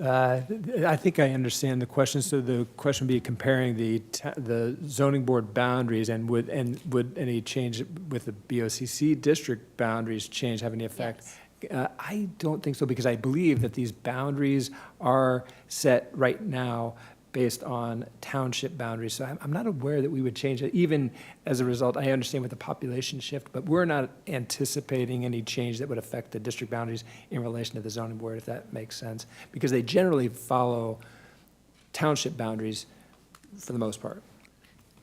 I think I understand the question. So the question would be comparing the zoning board boundaries, and would any change with the BOCC district boundaries have any effect? I don't think so, because I believe that these boundaries are set right now based on township boundaries. So I'm not aware that we would change it, even as a result. I understand with the population shift, but we're not anticipating any change that would affect the district boundaries in relation to the zoning board, if that makes sense, because they generally follow township boundaries for the most part.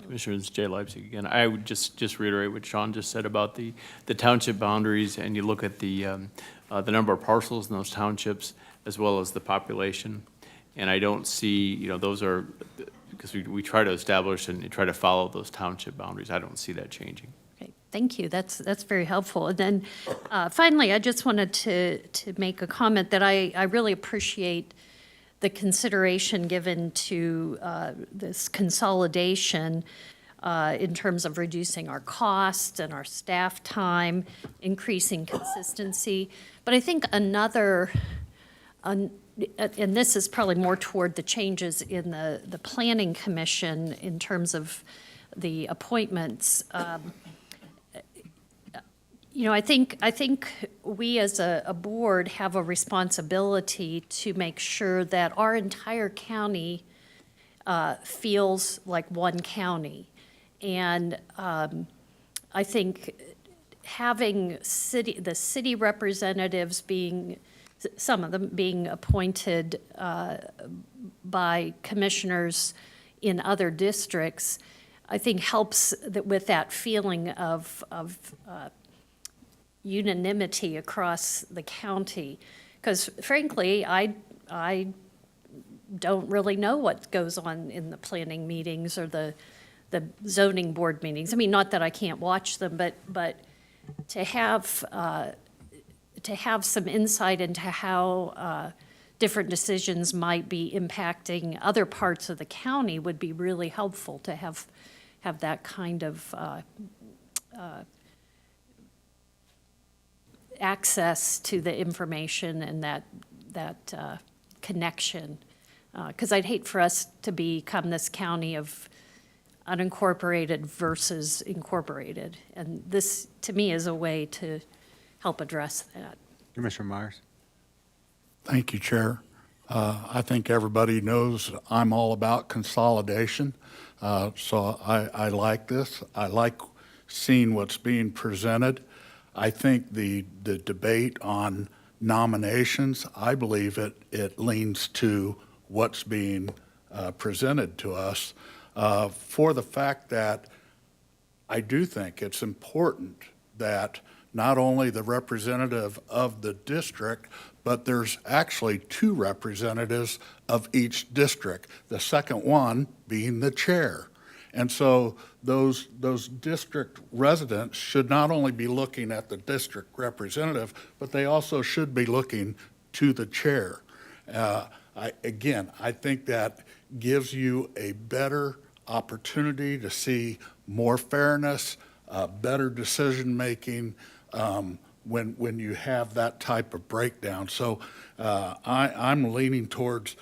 Commissioners, Jay Leipzig again. I would just reiterate what Sean just said about the township boundaries, and you look at the number of parcels in those townships as well as the population. And I don't see, those are, because we try to establish and try to follow those township boundaries. I don't see that changing. Okay, thank you. That's very helpful. And then finally, I just wanted to make a comment that I really appreciate the consideration given to this consolidation in terms of reducing our costs and our staff time, increasing consistency. But I think another, and this is probably more toward the changes in the Planning Commission in terms of the appointments. I think we as a board have a responsibility to make sure that our entire county feels like one county. And I think having the city representatives some of them being appointed by commissioners in other districts, I think helps with that feeling of unanimity across the county. Because frankly, I don't really know what goes on in the planning meetings or the zoning board meetings. I mean, not that I can't watch them, but to have some insight into how different decisions might be impacting other parts of the county would be really helpful to have that kind of access to the information and that connection. Because I'd hate for us to become this county of unincorporated versus incorporated. And this, to me, is a way to help address that. Commissioner Myers? Thank you, Chair. I think everybody knows I'm all about consolidation, so I like this. I like seeing what's being presented. I think the debate on nominations, I believe it leans to what's being presented to us for the fact that I do think it's important that not only the representative of the district, but there's actually two representatives of each district, the second one being the chair. And so those district residents should not only be looking at the district representative, but they also should be looking to the chair. I think that gives you a better opportunity to see more fairness, better decision-making when you have that type of breakdown. So I'm leaning towards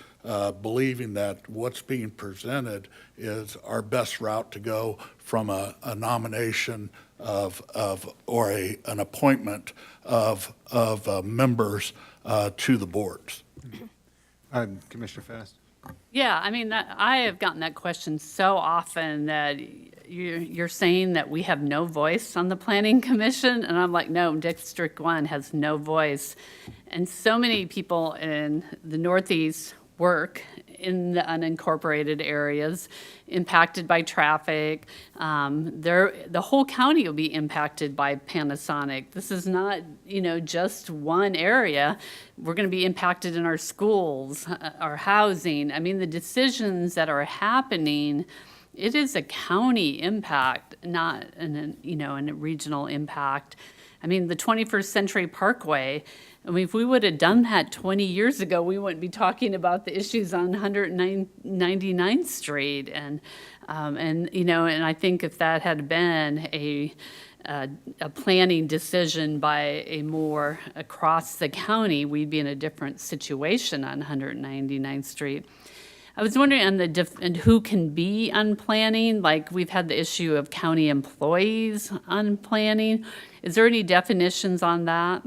believing that what's being presented is our best route to go from a nomination or an appointment of members to the boards. Commissioner Fast? Yeah, I mean, I have gotten that question so often that you're saying that we have no voice on the planning commission, and I'm like, no, District 1 has no voice. And so many people in the Northeast work in the unincorporated areas, impacted by traffic. The whole county will be impacted by Panasonic. This is not, just one area. We're going to be impacted in our schools, our housing. I mean, the decisions that are happening, it is a county impact, not a regional impact. I mean, the 21st Century Parkway, if we would have done that 20 years ago, we wouldn't be talking about the issues on 199th Street. And I think if that had been a planning decision by a more across the county, we'd be in a different situation on 199th Street. I was wondering and who can be on planning, like we've had the issue of county employees on planning. Is there any definitions on that?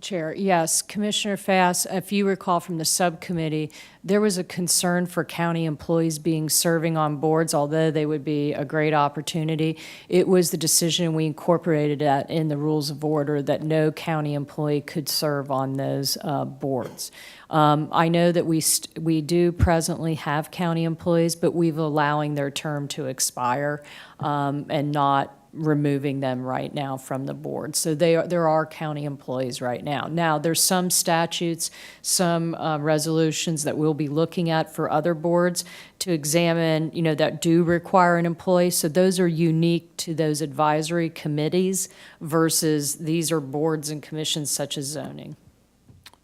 Chair, yes. Commissioner Fass, if you recall from the subcommittee, there was a concern for county employees serving on boards, although they would be a great opportunity. It was the decision, we incorporated that in the rules of order, that no county employee could serve on those boards. I know that we do presently have county employees, but we've allowing their term to expire and not removing them right now from the board. So there are county employees right now. Now, there's some statutes, some resolutions that we'll be looking at for other boards to examine, that do require an employee. So those are unique to those advisory committees versus these are boards and commissions such as zoning.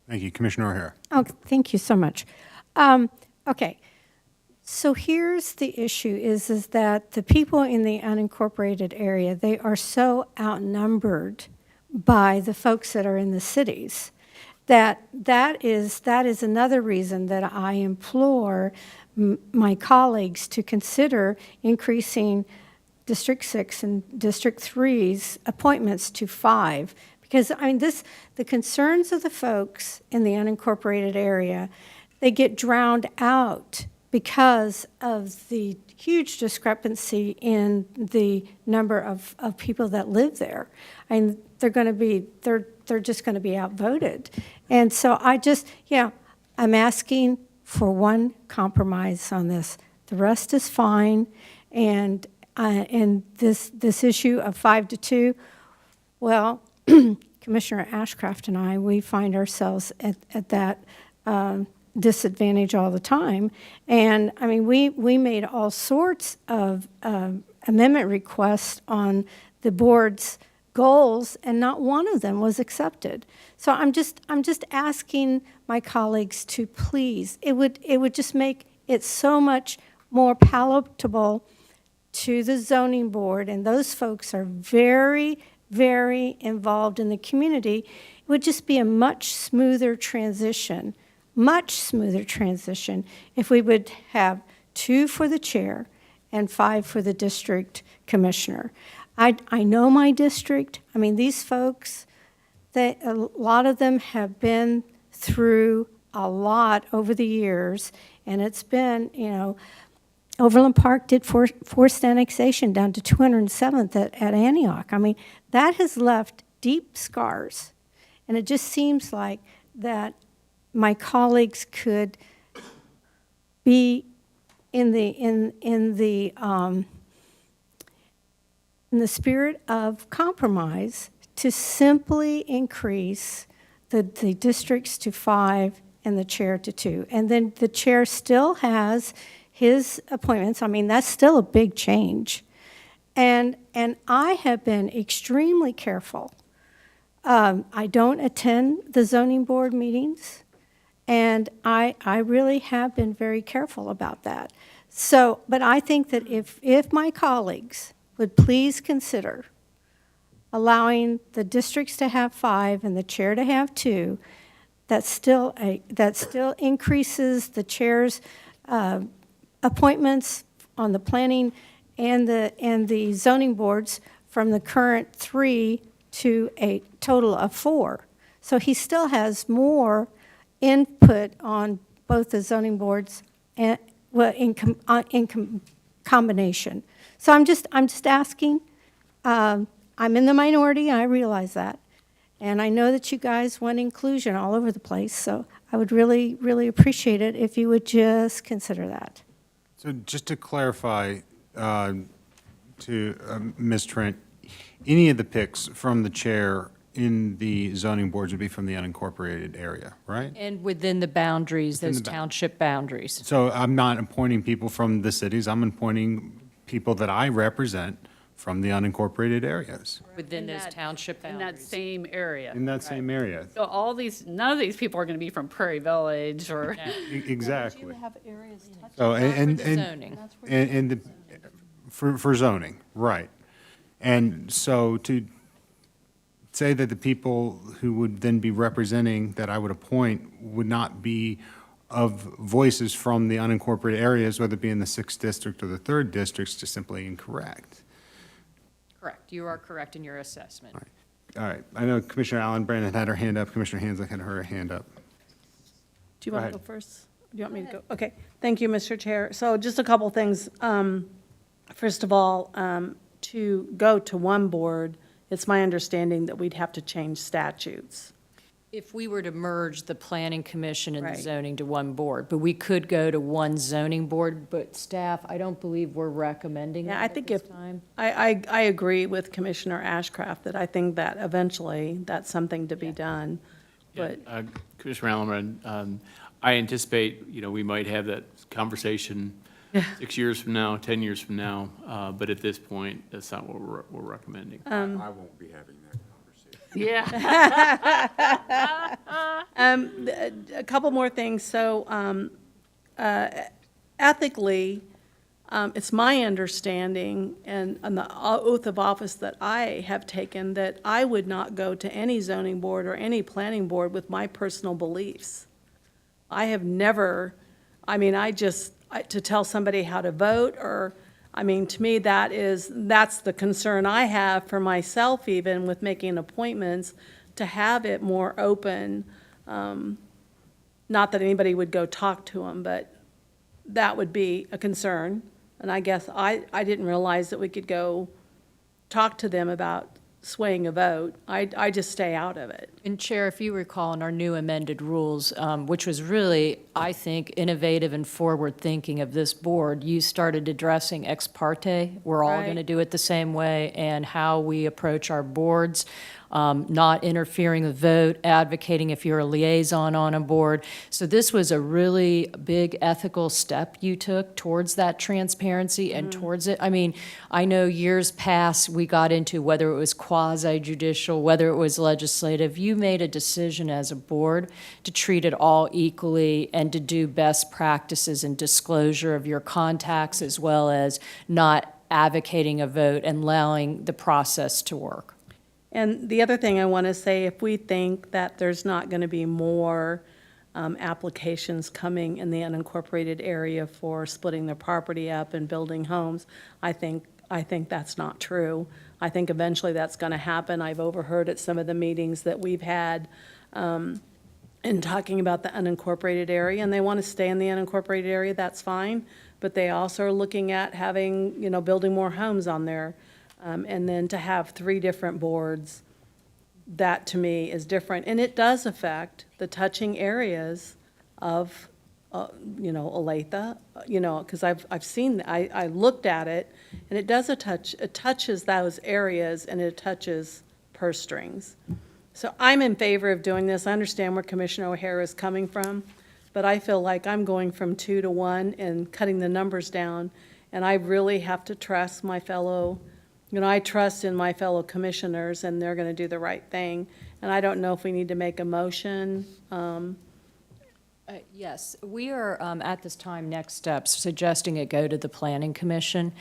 Thank you. Commissioner O'Hara. Oh, thank you so much. Okay. So here's the issue is that the people in the unincorporated area, they are so outnumbered by the folks that are in the cities that is another reason that I implore my colleagues to consider increasing District 6 and District 3's appointments to 5. Because, the concerns of the folks in the unincorporated area, they get drowned out because of the huge discrepancy in the number of people that live there. They're just going to be outvoted. And so I'm asking for one compromise on this. The rest is fine. And this issue of 5-2, well, Commissioner Ashcraft and I, we find ourselves at that disadvantage all the time. And we made all sorts of amendment requests on the board's goals, and not one of them was accepted. So I'm just asking my colleagues to please. It would just make it so much more palatable to the zoning board, and those folks are very, very involved in the community. It would just be a much smoother transition if we would have 2 for the chair and 5 for the district commissioner. I know my district. these folks, a lot of them have been through a lot over the years, and it's been, Overland Park did forced annexation down to 207th at Antioch. That has left deep scars, and it just seems like that my colleagues could be in the spirit of compromise to simply increase the districts to 5 and the chair to 2. And then the chair still has his appointments. That's still a big change. And I have been extremely careful. I don't attend the zoning board meetings. And I really have been very careful about that. So, but I think that if my colleagues would please consider allowing the districts to have 5 and the chair to have 2, that still increases the chair's appointments on the planning and the zoning boards from the current 3 to a total of 4. So he still has more input on both the zoning boards and, well, in combination. So I'm just asking. I'm in the minority, I realize that. And I know that you guys want inclusion all over the place, so I would really, really appreciate it if you would just consider that. So just to clarify, to Ms. Trent, any of the picks from the chair in the zoning boards would be from the unincorporated area, right? And within the boundaries, those the township boundaries. So I'm not appointing people from the cities, I'm appointing people that I represent from the unincorporated areas Within In those that- township In that boundaries. same area. in that same area. So none of these people are going to be from Prairie Village or. Exactly. have areas touched. So, and, Zoning. and the, for zoning, right. And so to say that the people who would then be representing, that I would appoint, would not be of voices from the unincorporated areas, whether it be in the 6th district or the 3rd district, is just simply incorrect. Correct, you are correct in your assessment. All right, I know Commissioner Allen Brandon had her hand up, Commissioner Hanslick had her hand up. Do you Go want to ahead. go first? Do you want me to go? Okay, thank you, Mr. Chair. So just a couple things. First of all, to go to one board, it's my understanding that we'd have to change statutes. If we were to merge the planning commission and the Right. zoning to one board, but we could go to one zoning board, but staff, I don't believe we're recommending Yeah, that I at think this if, time. I agree with Commissioner Ashcraft that I think that eventually that's something to be done. But Commissioner Allen, I anticipate, we might have that conversation 6 years from now, 10 years from now, but at this point, that's not what we're recommending. I won't be having that conversation. Yeah. a couple more things. So ethically, it's my understanding and on the oath of office that I have taken that I would not go to any zoning board or any planning board with my personal beliefs. I have never, to tell somebody how to vote or, to me, that's the concern I have for myself even with making appointments, to have it more open. Not that anybody would go talk to them, but that would be a concern. And I guess I didn't realize that we could go talk to them about swaying a vote. I just stay out of it. And Chair, if you recall in our new amended rules, which was really, I think, innovative and forward-thinking of this board, you started addressing ex parte. We're all going to Right. do it the same way, and how we approach our boards, not interfering with vote, advocating if you're a liaison on a board. So this was a really big ethical step you took towards that transparency and towards it. I know years past, we got into whether it was quasi-judicial, whether it was legislative. You made a decision as a board to treat it all equally and to do best practices and disclosure of your contacts, as well as not advocating a vote and allowing the process to work. And the other thing I want to say, if we think that there's not going to be more applications coming in the unincorporated area for splitting their property up and building homes, I think that's not true. I think eventually that's going to happen. I've overheard at some of the meetings that we've had in talking about the unincorporated area, and they want to stay in the unincorporated area, that's fine. But they also are looking at having, building more homes on there. And then to have 3 different boards, that to me is different. And it does affect the touching areas of, Olathe, because I've seen, I looked at it, and it touches those areas, and it touches purse strings. So I'm in favor of doing this. I understand where Commissioner O'Hara is coming from, but I feel like I'm going from 2 to 1 and cutting the numbers down, and I really have to trust my fellow. I trust in my fellow commissioners, and they're going to do the right thing. And I don't know if we need to make a motion Yes, we are, at this time, next steps, suggesting it go to the Planning Commission.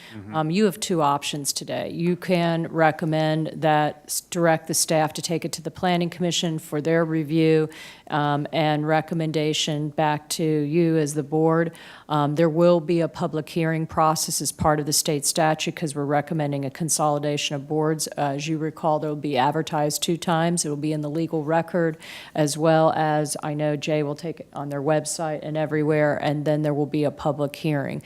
You have two options today. You can recommend that, direct the staff to take it to the Planning Commission for their review and recommendation back to you as the board. There will be a public hearing process as part of the state statute because we're recommending a consolidation of boards. As you recall, there will be advertised 2 times. It will be in the legal record, as well as, I know Jay will take it on their website and everywhere, and then there will be a public hearing.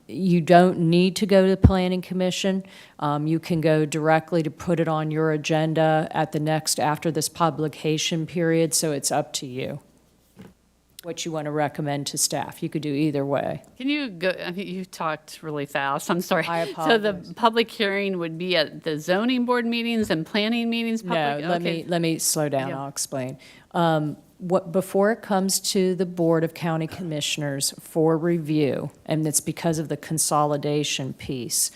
You don't need to go to the Planning Commission. You can go directly to put it on your agenda at the next, after this publication period, so it's up to you what you want to recommend to staff. You could do either way. Can you go, I mean, you talked really fast, I'm sorry. I So the apologize. public hearing would be at the zoning board meetings and planning meetings? No, public- okay. let me slow down, Yeah. I'll explain. Before it comes to the Board of County Commissioners for review, and it's because of the consolidation piece,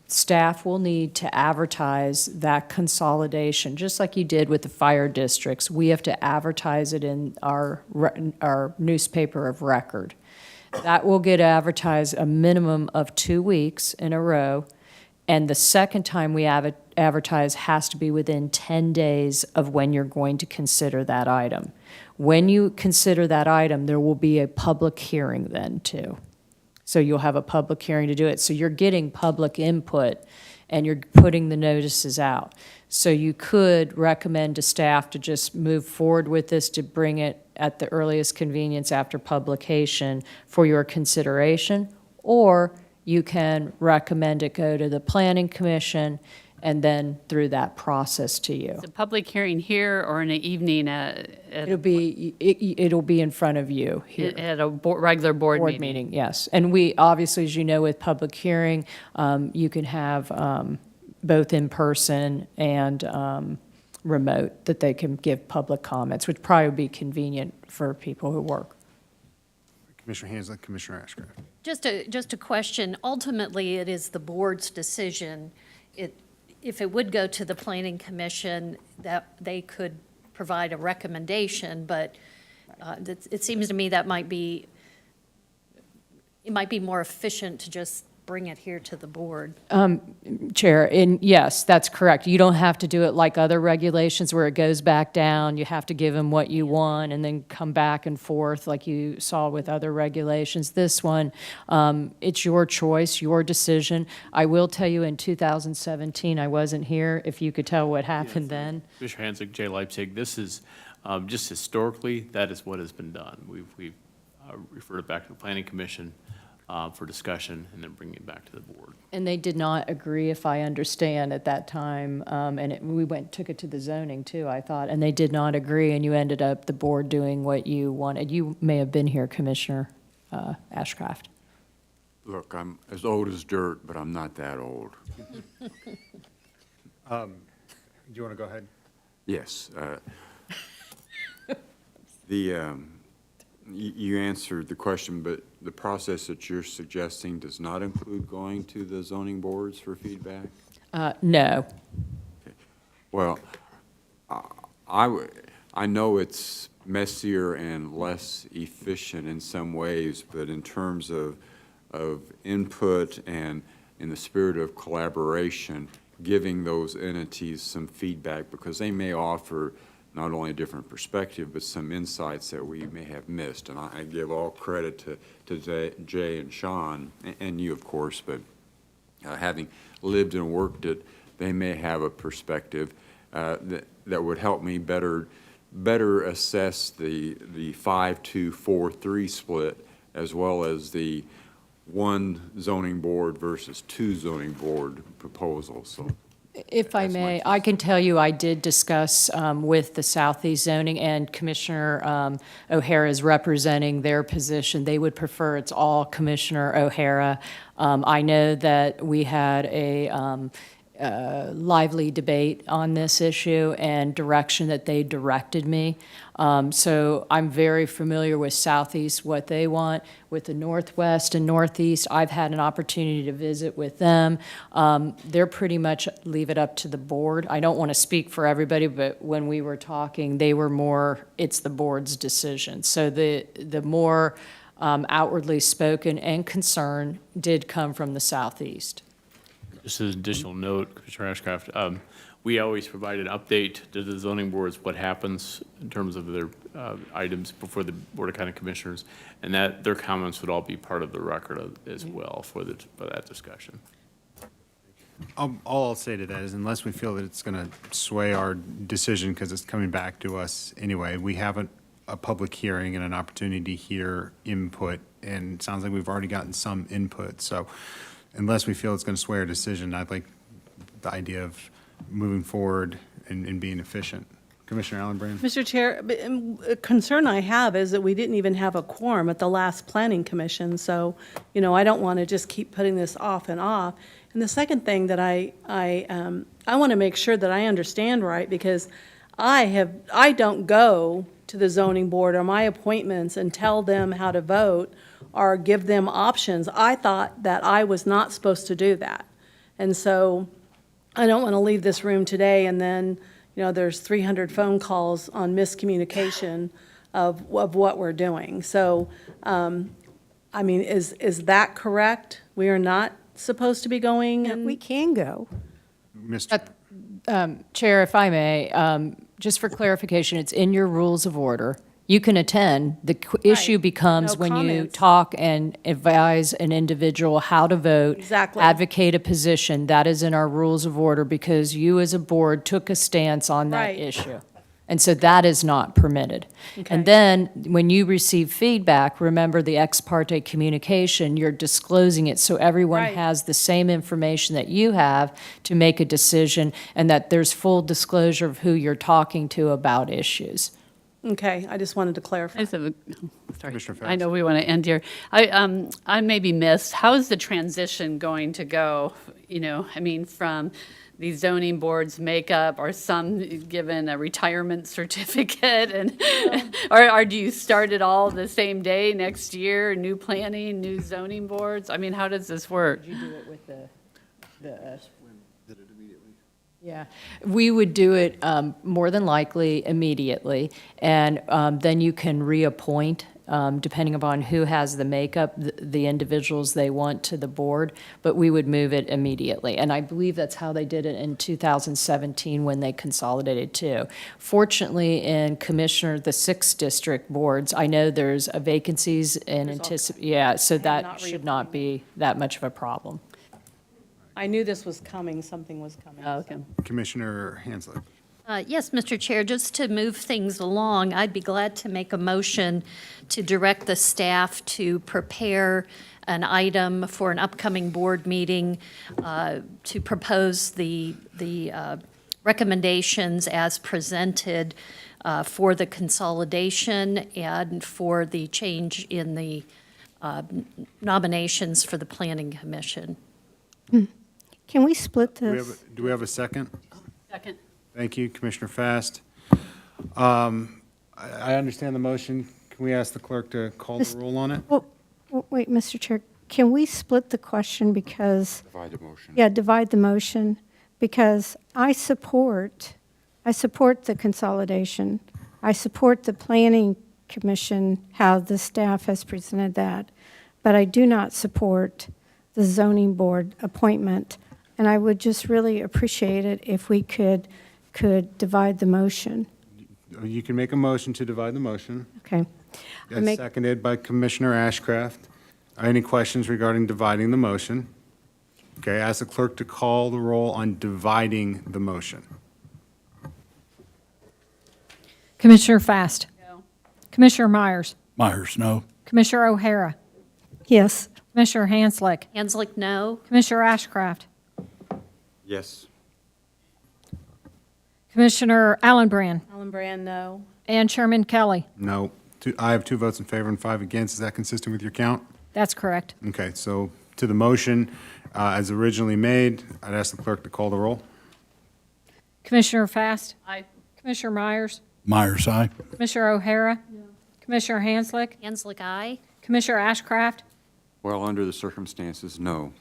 staff will need to advertise that consolidation, just like you did with the fire districts. We have to advertise it in our newspaper of record. That will get advertised a minimum of 2 weeks in a row, and the second time we advertise has to be within 10 days of when you're going to consider that item. When you consider that item, there will be a public hearing then, too. So you'll have a public hearing to do it. So you're getting public input, and you're putting the notices out. So you could recommend to staff to just move forward with this, to bring it at the earliest convenience after publication for your consideration, or you can recommend it go to the Planning Commission and then through that process to you. Is it a public hearing here or in the evening It'll be in front of you here. at a regular board Board meeting? meeting, yes. And we, obviously, as you know, with public hearing, you can have both in person and remote, that they can give public comments, which probably would be convenient for people who work. Commissioner Hansel, Commissioner Ashcraft. Just a question. Ultimately, it is the board's decision. If it would go to the planning commission, that they could provide a recommendation, but it seems to me that it might be more efficient to just bring it here to the board. Chair, and yes, that's correct. You don't have to do it like other regulations where it goes back down. You have to give them what you want and then come back and forth like you saw with other regulations. This one, it's your choice, your decision. I will tell you, in 2017, I wasn't here, if you could tell what happened then. Commissioner Hansick, Jay Leipzig, this is, just historically, that is what has been done. We've referred it back to the Planning Commission for discussion, and then bring it back to the board. And they did not agree, if I understand, at that time, and we took it to the zoning too, I thought, and they did not agree, and you ended up, the board, doing what you wanted. You may have been here, Commissioner Ashcraft. Look, I'm as old as dirt, but I'm not that old. Do you want to go ahead? Yes. You answered the question, but the process that you're suggesting does not include going to the zoning boards for feedback? No. Well, I know it's messier and less efficient in some ways, but in terms of input and in the spirit of collaboration, giving those entities some feedback, because they may offer not only a different perspective, but some insights that we may have missed. And I give all credit to Jay and Sean, and you, of course, but having lived and worked it, they may have a perspective that would help me better assess the 5-2-4-3 split, as well as the 1 zoning board versus 2 zoning board proposals. So, If I That's my may, I can tell you I did discuss with the Southeast Zoning, and Commissioner O'Hara is representing their position. They would prefer it's all Commissioner O'Hara. I know that we had lively debate on this issue and direction that they directed me. So I'm very familiar with Southeast, what they want. With the Northwest and Northeast, I've had an opportunity to visit with them. They're pretty much leave it up to the board. I don't want to speak for everybody, but when we were talking, they were more, it's the board's decision. So the more outwardly spoken and concern did come from the Southeast. Just as an additional note, Commissioner Ashcraft, we always provide an update to the zoning boards, what happens in terms of their items before the Board of County Commissioners, and that their comments would all be part of the record as well for that discussion. All I'll say to that is unless we feel that it's going to sway our decision because it's coming back to us anyway, we have a public hearing and an opportunity to hear input, and it sounds like we've already gotten some input. So unless we feel it's going to sway our decision, I'd like the idea of moving forward and being efficient. Commissioner Allenbrand? Mr. Chair, a concern I have is that we didn't even have a quorum at the last planning commission, so, I don't want to just keep putting this off and off. And the second thing that I want to make sure that I understand right, because I don't go to the zoning board or my appointments and tell them how to vote or give them options. I thought that I was not supposed to do that. And so I don't want to leave this room today and then, there's 300 phone calls on miscommunication of what we're doing. So, is that correct? We are not supposed to be going? Yeah, we can go. Mr. Chair, if I may, just for clarification, it's in your rules of order. You can attend. The issue becomes No when you comments. talk and advise an individual how to vote. Exactly. Advocate a position. That is in our rules of order because you as a board took a stance on that Right. issue. And so that is not permitted. Okay. And then, when you receive feedback, remember the ex parte communication, you're disclosing it so everyone Right. has the same information that you have to make a decision, and that there's full disclosure of who you're talking to about issues. Okay, I just wanted to I clarify. just have sorry. Commissioner I know Fast. we want to end here. I maybe missed, how is the transition going to go? From these zoning boards makeup, are some given a retirement certificate? And, or do you start it all the same day next year, new planning, new zoning boards? How does this work? You do it with Yeah, we would do it more than likely immediately, and then you can reappoint, depending upon who has the makeup, the individuals they want to the board, but we would move it immediately. And I believe that's how they did it in 2017 when they consolidated too. Fortunately, in the 6th district boards, I know there's vacancies and so that not should not be that much of a problem. I knew this was coming, something was coming. Oh, okay. Commissioner Hanslick? Yes, Mr. Chair, just to move things along, I'd be glad to make a motion to direct the staff to prepare an item for an upcoming board meeting to propose the recommendations as presented for the consolidation and for the change in the nominations for the Planning Commission. Can we split Do this? we have a second? Second. Thank you, Commissioner Fast. I understand the motion. Can we ask the clerk to call the roll on it? Well, wait, Mr. Chair, can we split the question because, Divide the motion. yeah, divide the motion? Because I support the consolidation. I support the Planning Commission, how the staff has presented that. But I do not support the zoning board appointment. And I would just really appreciate it if we could divide the motion. You can make a motion to divide the motion. Okay. I That's make- seconded by Commissioner Ashcraft. Any questions regarding dividing the motion? Okay, ask the clerk to call the roll on dividing the motion. Commissioner Fast. No. Commissioner Myers. Myers, no. Commissioner O'Hara. Yes. Commissioner Hanslick. Hanslick, no. Commissioner Ashcraft. Yes. Commissioner Allenbrand. Alan Brand, no. And Chairman Kelly. No. I have 2 votes in favor and 5 against. Is that consistent with your count? That's correct. Okay, so to the motion as originally made. I'd ask the clerk to call the roll. Commissioner Fast? Aye. Commissioner Myers? Myers, aye. Commissioner O'Hara? Commissioner Hanslick? Hanslick, aye. Commissioner Ashcraft? Well, under the circumstances, no.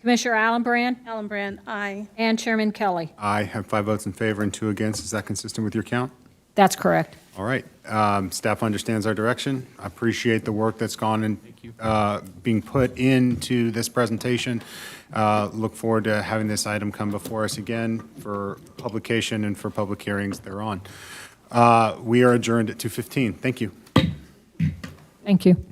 Commissioner Allenbrand? Allenbrand, aye. And Chairman Kelly. I have 5 votes in favor and 2 against. Is that consistent with your count? That's correct. All right. Staff understands our direction. I appreciate the work that's gone in, being put into this presentation. Look forward to having this item come before us again for publication and for public hearings thereon. We are adjourned at 2:15. Thank you. Thank you.